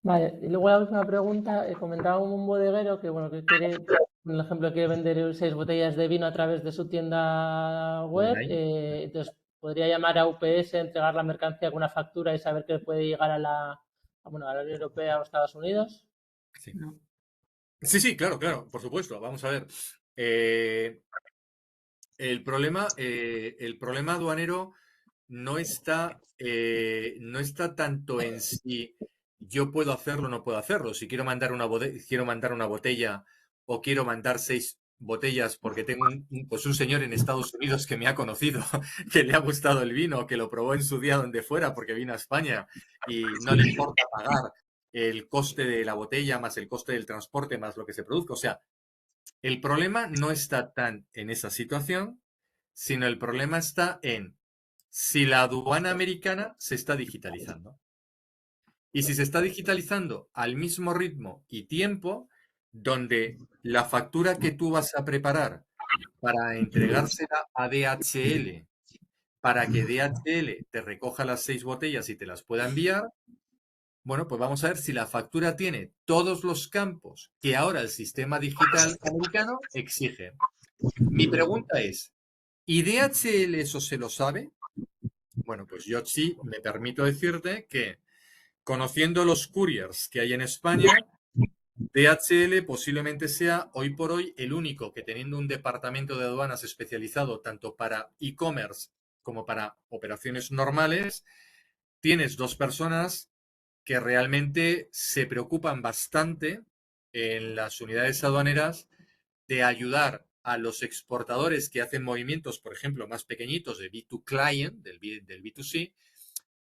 Vale, y luego la última pregunta, comentaba un bodeguero que, bueno, que quiere, por ejemplo, quiere vender 6 botellas de vino a través de su tienda web, entonces podría llamar a UPS, entregar la mercancía con una factura y saber que puede llegar a bueno, a la Unión Europea o Estados Unidos. Sí. No. Sí, claro, por supuesto. Vamos a ver. El problema aduanero no está tanto en si yo puedo hacerlo o no puedo hacerlo. Si quiero mandar una botella o quiero mandar 6 botellas porque tengo pues un señor en Estados Unidos que me ha conocido, que le ha gustado el vino, que lo probó en su día donde fuera porque vino a España y no le importa pagar el coste de la botella más el coste del transporte más lo que se produzca. O sea, el problema no está tan en esa situación, sino el problema está en si la aduana americana se está digitalizando. Y si se está digitalizando al mismo ritmo y tiempo, donde la factura que tú vas a preparar para entregársela a DHL, para que DHL te recoja las 6 botellas y te las pueda enviar, bueno, pues vamos a ver si la factura tiene todos los campos que ahora el sistema digital americano exige. Mi pregunta es, ¿y DHL eso se lo sabe? Bueno, pues yo sí me permito decirte que conociendo los couriers que hay en España, DHL posiblemente sea hoy por hoy el único que teniendo un departamento de aduanas especializado tanto para e-commerce como para operaciones normales, tienes 2 personas que realmente se preocupan bastante en las unidades aduaneras de ayudar a los exportadores que hacen movimientos, por ejemplo, más pequeñitos de B2 Client, del B2C,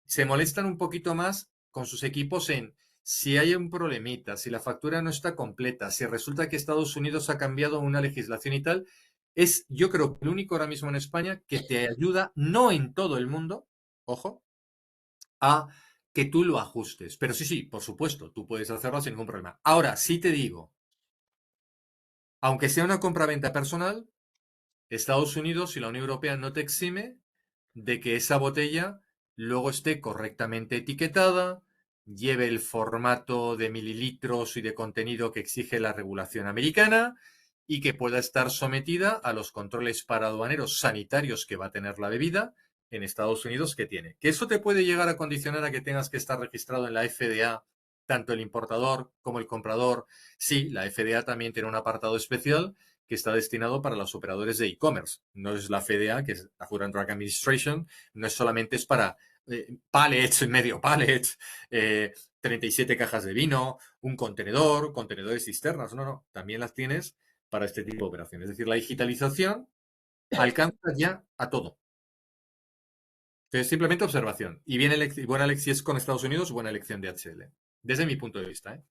se molestan un poquito más con sus equipos en si hay un problemita, si la factura no está completa, si resulta que Estados Unidos ha cambiado una legislación y tal, es, yo creo que el único ahora mismo en España que te ayuda, no en todo el mundo, ojo, a que tú lo ajustes. Pero sí, por supuesto, tú puedes hacerlo sin ningún problema. Ahora, sí te digo, aunque sea una compra-venta personal, Estados Unidos y la Unión Europea no te exime de que esa botella luego esté correctamente etiquetada, lleve el formato de mililitros y de contenido que exige la regulación americana y que pueda estar sometida a los controles paraduaneros sanitarios que va a tener la bebida en Estados Unidos que tiene. Que eso te puede llegar a condicionar a que tengas que estar registrado en la FDA, tanto el importador como el comprador. Sí, la FDA también tiene un apartado especial que está destinado para los operadores de e-commerce. No es la FDA, que es la Food and Drug Administration, no es solamente es para pallets, medio pallets, 37 cajas de vino, un contenedor, contenedores cisternas, no, también las tienes para este tipo de operaciones. Es decir, la digitalización alcanza ya a todo. Entonces, simplemente observación. Y buena elección, si es con Estados Unidos, buena elección de HL. Desde mi punto de vista.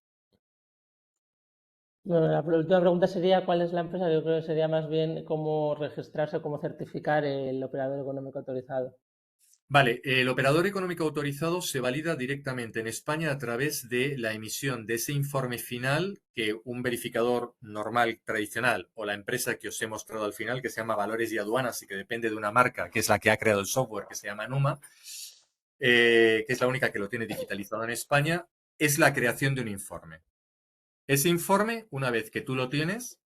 Bueno, la última pregunta sería cuál es la empresa. Yo creo que sería más bien cómo registrarse o cómo certificar el operador económico autorizado. Vale, el operador económico autorizado se valida directamente en España a través de la emisión de ese informe final que un verificador normal, tradicional, o la empresa que os he mostrado al final, que se llama Valores y Aduanas y que depende de una marca, que es la que ha creado el software, que se llama Numa, que es la única que lo tiene digitalizado en España, es la creación de un informe. Ese informe, una vez que tú lo tienes,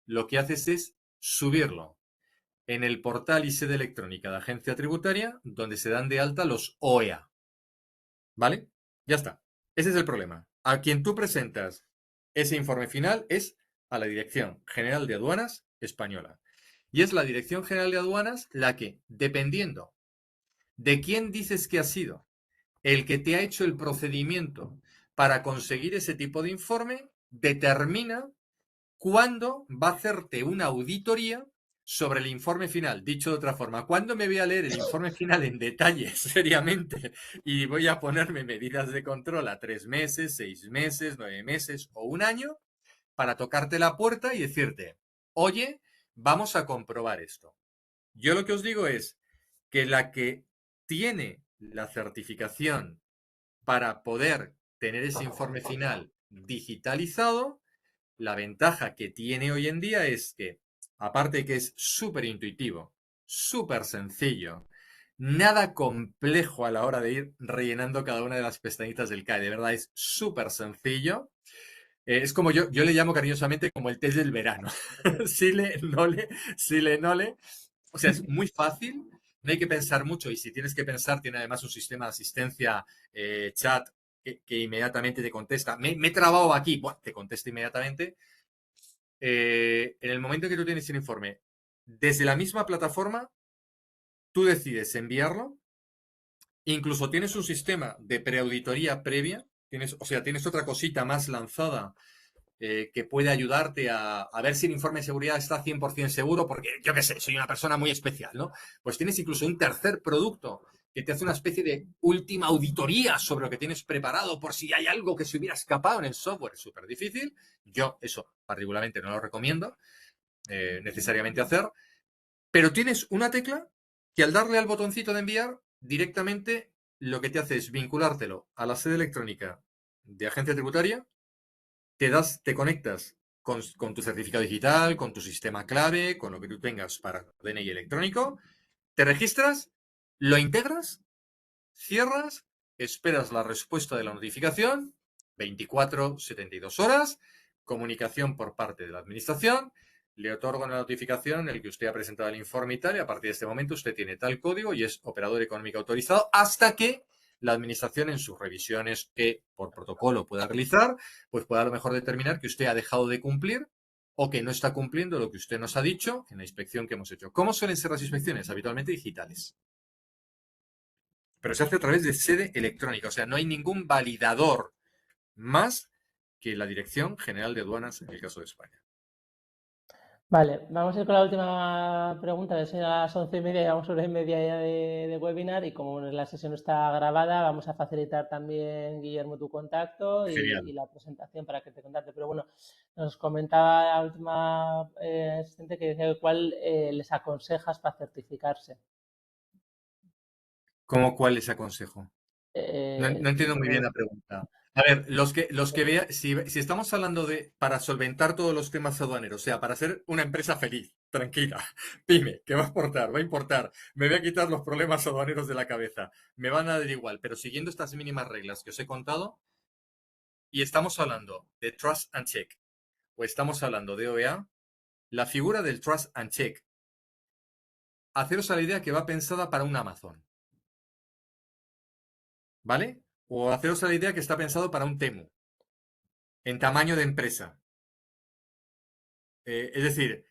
lo que haces es subirlo en el portal y sede electrónica de Agencia Tributaria, donde se dan de alta los OEA. ¿Vale? Ya está. Ese es el problema. A quien tú presentas ese informe final es a la Dirección General de Aduanas Española. Y es la Dirección General de Aduanas la que, dependiendo de quién dices que ha sido el que te ha hecho el procedimiento para conseguir ese tipo de informe, determina ¿cuándo va a hacerte una auditoría sobre el informe final? Dicho de otra forma, ¿cuándo me voy a leer el informe final en detalle, seriamente, y voy a ponerme medidas de control a 3 meses, 6 meses, 9 meses o un año para tocarte la puerta y decirte, oye, vamos a comprobar esto? Yo lo que os digo es que la que tiene la certificación para poder tener ese informe final digitalizado, la ventaja que tiene hoy en día es que, aparte de que es súper intuitivo, súper sencillo, nada complejo a la hora de ir rellenando cada una de las pestañitas del CAE, de verdad es súper sencillo. Es como yo le llamo cariñosamente como el test del verano. Sile, nole, sile, nole. O sea, es muy fácil, no hay que pensar mucho y si tienes que pensar, tiene además un sistema de asistencia chat que inmediatamente te contesta. Me he trabado aquí, buah, te contesta inmediatamente. En el momento que tú tienes el informe, desde la misma plataforma, tú decides enviarlo. Incluso tienes un sistema de preauditoría previa. O sea, tienes otra cosita más lanzada que puede ayudarte a ver si el informe de seguridad está 100% seguro, porque yo qué sé, soy una persona muy especial, ¿no? Pues tienes incluso un tercer producto que te hace una especie de última auditoría sobre lo que tienes preparado por si hay algo que se hubiera escapado en el software. Es súper difícil. Yo eso particularmente no lo recomiendo necesariamente hacer, pero tienes una tecla que al darle al botoncito de enviar, directamente lo que te hace es vinculártelo a la sede electrónica de agencia tributaria, te conectas con tu certificado digital, con tu sistema clave, con lo que tú tengas para DNI electrónico, te registras, lo integras, cierras, esperas la respuesta de la notificación, 24, 72 horas, comunicación por parte de la administración, le otorgo una notificación en el que usted ha presentado el informe y tal, y a partir de este momento usted tiene tal código y es operador económico autorizado hasta que la administración en sus revisiones que por protocolo pueda realizar, pues pueda a lo mejor determinar que usted ha dejado de cumplir o que no está cumpliendo lo que usted nos ha dicho en la inspección que hemos hecho. ¿Cómo suelen ser las inspecciones? Habitualmente digitales. Pero se hace a través de sede electrónica, o sea, no hay ningún validador más que la Dirección General de Aduanas en el caso de España. Vale, vamos a ir con la última pregunta, que son a las 11:30, llevamos hora y media ya de webinar y como la sesión está grabada, vamos a facilitar también, Guillermo, tu contacto y Genial. la presentación para que te contacte. Pero bueno, nos comentaba la última asistente que decía que cuál les aconsejas para certificarse. ¿Cómo cuál les aconsejo? No Sí, entiendo muy bien porque la pregunta. A ver, los que vea, si estamos hablando de para solventar todos los temas aduaneros, o sea, para ser una empresa feliz, tranquila, pyme, que va a aportar, va a importar, me voy a quitar los problemas aduaneros de la cabeza, me van a dar igual, pero siguiendo estas mínimas reglas que os he contado, y estamos hablando de Trust and Check, o estamos hablando de OEA, la figura del Trust and Check, haceros a la idea que va pensada para un Amazon, ¿vale? O haceros a la idea que está pensado para un Temu, en tamaño de empresa. Es decir,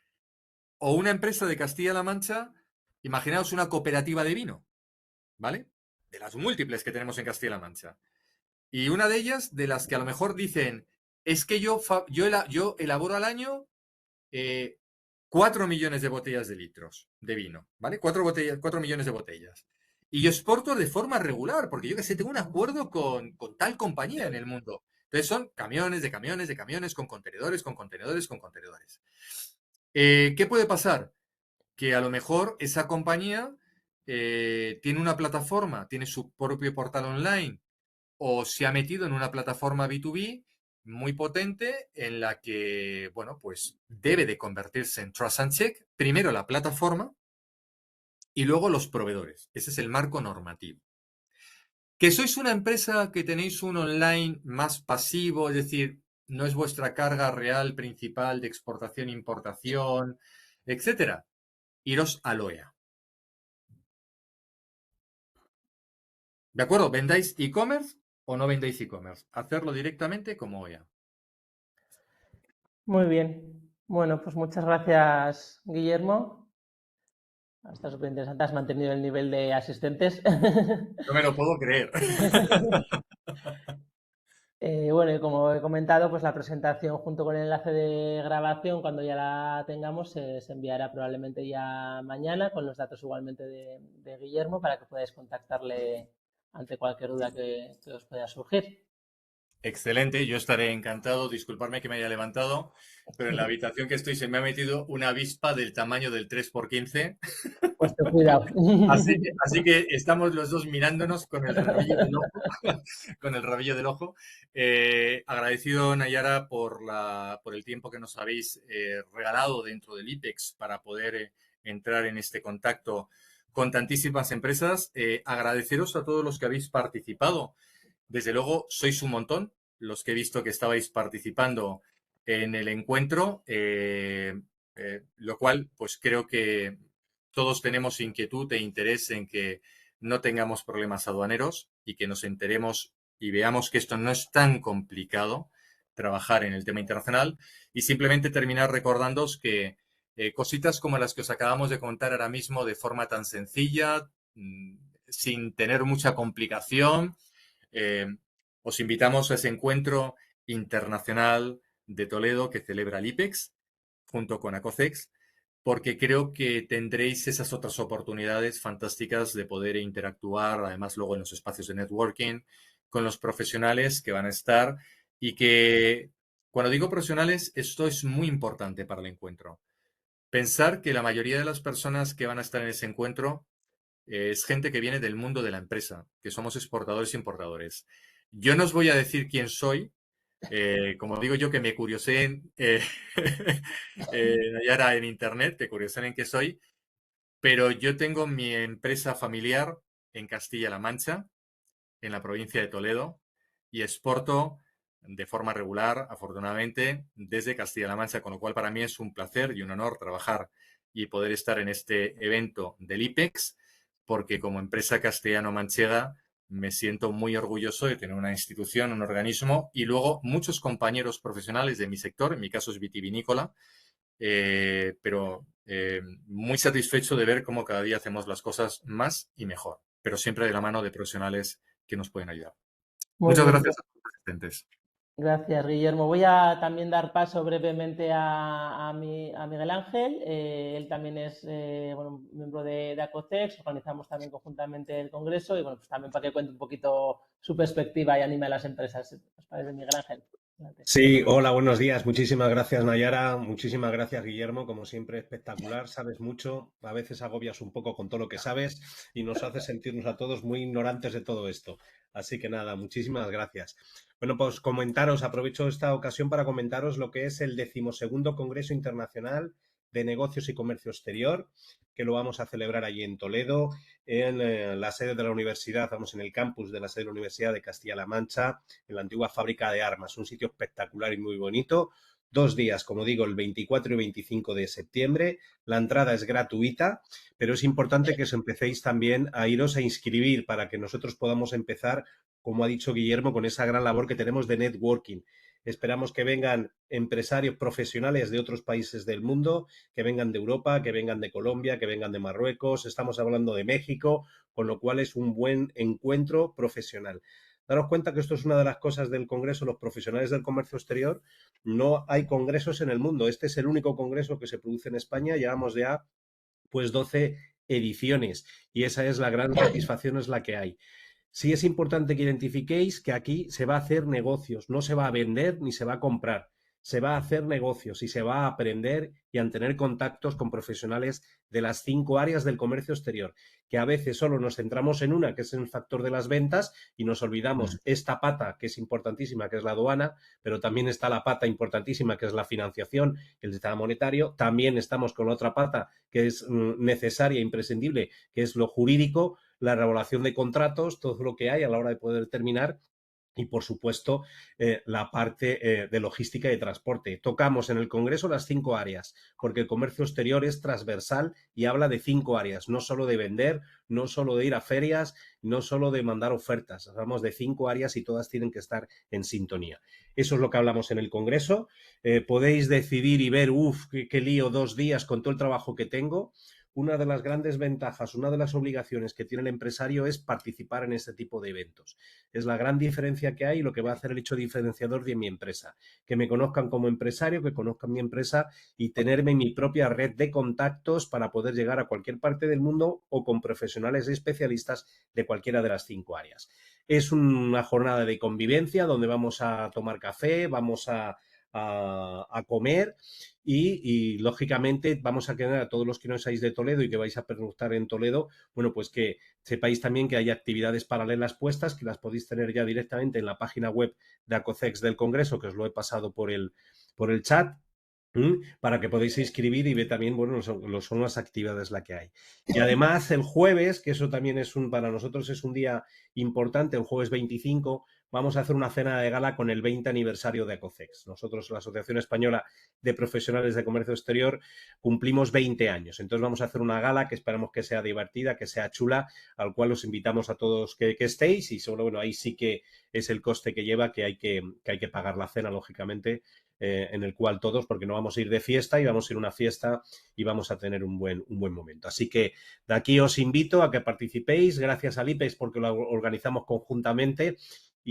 o una empresa de Castilla-La Mancha, imaginaos una cooperativa de vino, ¿vale? De las múltiples que tenemos en Castilla-La Mancha. Y una de ellas, de las que a lo mejor dicen, es que yo elaboro al año 4 millones de botellas de litros de vino, ¿vale? 4 millones de botellas. Y yo exporto de forma regular, porque yo que sé, tengo un acuerdo con tal compañía en el mundo. Entonces son camiones de camiones de camiones con contenedores, con contenedores, con contenedores. ¿Qué puede pasar? Que a lo mejor esa compañía tiene una plataforma, tiene su propio portal online o se ha metido en una plataforma B2B muy potente en la que, bueno, pues debe de convertirse en Trust and Check, primero la plataforma y luego los proveedores. Ese es el marco normativo. Que sois una empresa que tenéis un online más pasivo, es decir, no es vuestra carga real principal de exportación, importación, etcétera, iros al OEA. ¿De acuerdo? ¿Vendáis e-commerce o no vendéis e-commerce? Hacerlo directamente como OEA. muy bien. Bueno, pues muchas gracias, Guillermo. Está súper interesante, has mantenido el nivel de asistentes. No me lo puedo creer. Bueno, y como he comentado, pues la presentación junto con el enlace de grabación, cuando ya la tengamos, se enviará probablemente ya mañana, con los datos igualmente de Guillermo, para que podáis contactarle ante cualquier duda que os pueda surgir. Excelente, yo estaré encantado. Disculparme que me haya levantado, pero en la habitación que estoy se me ha metido una avispa del tamaño del 3×15. Pues ten cuidado. Así que estamos los dos mirándonos con el rabillo del ojo. Con el rabillo del ojo. Agradecido, Nayara, por el tiempo que nos habéis regalado dentro del IPEX para poder entrar en este contacto con tantísimas empresas. Agradeceros a todos los que habéis participado. Desde luego, sois un montón los que he visto que estabais participando en el encuentro, lo cual, pues creo que todos tenemos inquietud e interés en que no tengamos problemas aduaneros y que nos enteremos y veamos que esto no es tan complicado trabajar en el tema internacional y simplemente terminar recordándoos que cositas como las que os acabamos de contar ahora mismo de forma tan sencilla, sin tener mucha complicación, eh, os invitamos a ese encuentro internacional de Toledo que celebra el IPEX junto con ACOCEX, porque creo que tendréis esas otras oportunidades fantásticas de poder interactuar, además luego en los espacios de networking, con los profesionales que van a estar y que, cuando digo profesionales, esto es muy importante para el encuentro. Pensar que la mayoría de las personas que van a estar en ese encuentro es gente que viene del mundo de la empresa, que somos exportadores e importadores. Yo no os voy a decir quién soy, como digo yo que me curioseen Nayara en internet, que curioseen en qué soy, pero yo tengo mi empresa familiar en Castilla-La Mancha, en la provincia de Toledo, y exporto de forma regular, afortunadamente, desde Castilla-La Mancha, con lo cual para mí es un placer y un honor trabajar y poder estar en este evento del IPEX, porque como empresa castellano-manchega me siento muy orgulloso de tener una institución, un organismo y luego muchos compañeros profesionales de mi sector, en mi caso es vitivinícola, pero muy satisfecho de ver cómo cada día hacemos las cosas más y mejor, pero siempre de la mano de profesionales que nos pueden ayudar. Muy Muchas bien, gracias pues a todos los asistentes. Gracias, Guillermo. Voy a también dar paso brevemente a Miguel Ángel. Él también es bueno, miembro de ACOCEX. Organizamos también conjuntamente el congreso y bueno, pues también para que cuente un poquito su perspectiva y anime a las empresas. ¿Os parece, Miguel Ángel? Adelante. Sí, hola, buenos días. Muchísimas gracias, Nayara. Muchísimas gracias, Guillermo. Como siempre, espectacular. Sabes mucho. A veces agobias un poco con todo lo que sabes y nos hace sentirnos a todos muy ignorantes de todo esto. Así que nada, muchísimas gracias. Bueno, pues aprovecho esta ocasión para comentaros lo que es el 12º Congreso Internacional de Negocios y Comercio Exterior, que lo vamos a celebrar allí en Toledo, en la sede de la universidad, vamos en el campus de la sede de la Universidad de Castilla-La Mancha, en la antigua fábrica de armas, un sitio espectacular y muy bonito. 2 días, como digo, el 24 y 25 de septiembre. La entrada es gratuita, pero es importante que os empecéis también a iros a inscribir para que nosotros podamos empezar, como ha dicho Guillermo, con esa gran labor que tenemos de networking. Esperamos que vengan empresarios profesionales de otros países del mundo, que vengan de Europa, que vengan de Colombia, que vengan de Marruecos, estamos hablando de México, con lo cual es un buen encuentro profesional. Daros cuenta que esto es una de las cosas del Congreso, los profesionales del comercio exterior, no hay congresos en el mundo. Este es el único congreso que se produce en España, llevamos ya pues 12 ediciones y esa es la gran satisfacción, es la que hay. Sí es importante que identifiquéis que aquí se va a hacer negocios, no se va a vender ni se va a comprar. Se va a hacer negocios y se va a aprender y a tener contactos con profesionales de las 5 áreas del comercio exterior, que a veces solo nos centramos en una, que es el factor de las ventas, y nos olvidamos esta pata, que es importantísima, que es la aduana, pero también está la pata importantísima, que es la financiación, el sistema monetario. También estamos con la otra pata, que es necesaria, imprescindible, que es lo jurídico, la regulación de contratos, todo lo que hay a la hora de poder terminar y, por supuesto, la parte de logística y de transporte. Tocamos en el Congreso las 5 áreas, porque el comercio exterior es transversal y habla de 5 áreas, no solo de vender, no solo de ir a ferias, no solo de mandar ofertas. Hablamos de 5 áreas y todas tienen que estar en sintonía. Eso es lo que hablamos en el Congreso. Podéis decidir y ver, qué lío 2 días con todo el trabajo que tengo. Una de las grandes ventajas, una de las obligaciones que tiene el empresario es participar en este tipo de eventos. Es la gran diferencia que hay y lo que va a hacer el hecho diferenciador de mi empresa. Que me conozcan como empresario, que conozcan mi empresa y tenerme mi propia red de contactos para poder llegar a cualquier parte del mundo o con profesionales y especialistas de cualquiera de las 5 áreas. Es una jornada de convivencia donde vamos a tomar café, vamos a comer y lógicamente vamos a quedar a todos los que no seáis de Toledo y que vais a pernoctar en Toledo, bueno, pues que sepáis también que hay actividades paralelas puestas que las podéis tener ya directamente en la página web de ACOCEX del Congreso, que os lo he pasado por el chat, para que podáis inscribir y ver también, bueno, son las actividades la que hay. Y además el jueves, que eso también para nosotros es un día importante, el jueves 25, vamos a hacer una cena de gala con el 20 aniversario de ACOCEX. Nosotros, la Asociación Española de Profesionales de Comercio Exterior, cumplimos 20 años. Entonces vamos a hacer una gala que esperamos que sea divertida, que sea chula, al cual os invitamos a todos que estéis y solo, bueno, ahí sí que es el coste que lleva, que hay que pagar la cena, lógicamente, en el cual todos, porque no vamos a ir de fiesta y vamos a ir a una fiesta y vamos a tener un buen momento. Así que de aquí os invito a que participéis, gracias al IPEX porque lo organizamos conjuntamente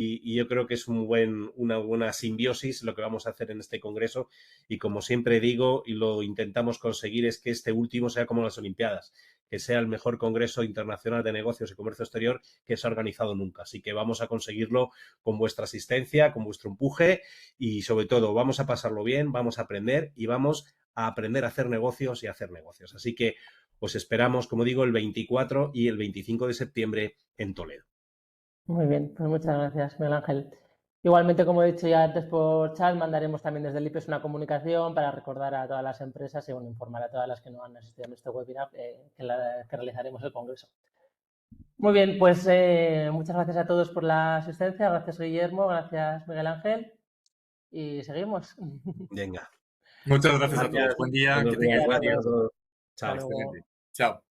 y yo creo que es una buena simbiosis lo que vamos a hacer en este congreso y como siempre digo y lo intentamos conseguir es que este último sea como las Olimpiadas, que sea el mejor congreso internacional de negocios y comercio exterior que se ha organizado nunca. Así que vamos a conseguirlo con vuestra asistencia, con vuestro empuje y sobre todo vamos a pasarlo bien, vamos a aprender y vamos a aprender a hacer negocios y a hacer negocios. Así que os esperamos, como digo, el 24 y el 25 de septiembre en Toledo. Muy bien, pues muchas gracias, Miguel Ángel. Igualmente, como he dicho ya antes por chat, mandaremos también desde el IPEX una comunicación para recordar a todas las empresas y bueno, informar a todas las que no han asistido a este webinar que realizaremos el congreso. Muy bien, pues muchas gracias a todos por la asistencia. Gracias, Guillermo. Gracias, Miguel Ángel. Y seguimos. Venga. Muchas gracias a todos. Buen día. Buenos días, gracias a todos. Chao. Excelente. Chao.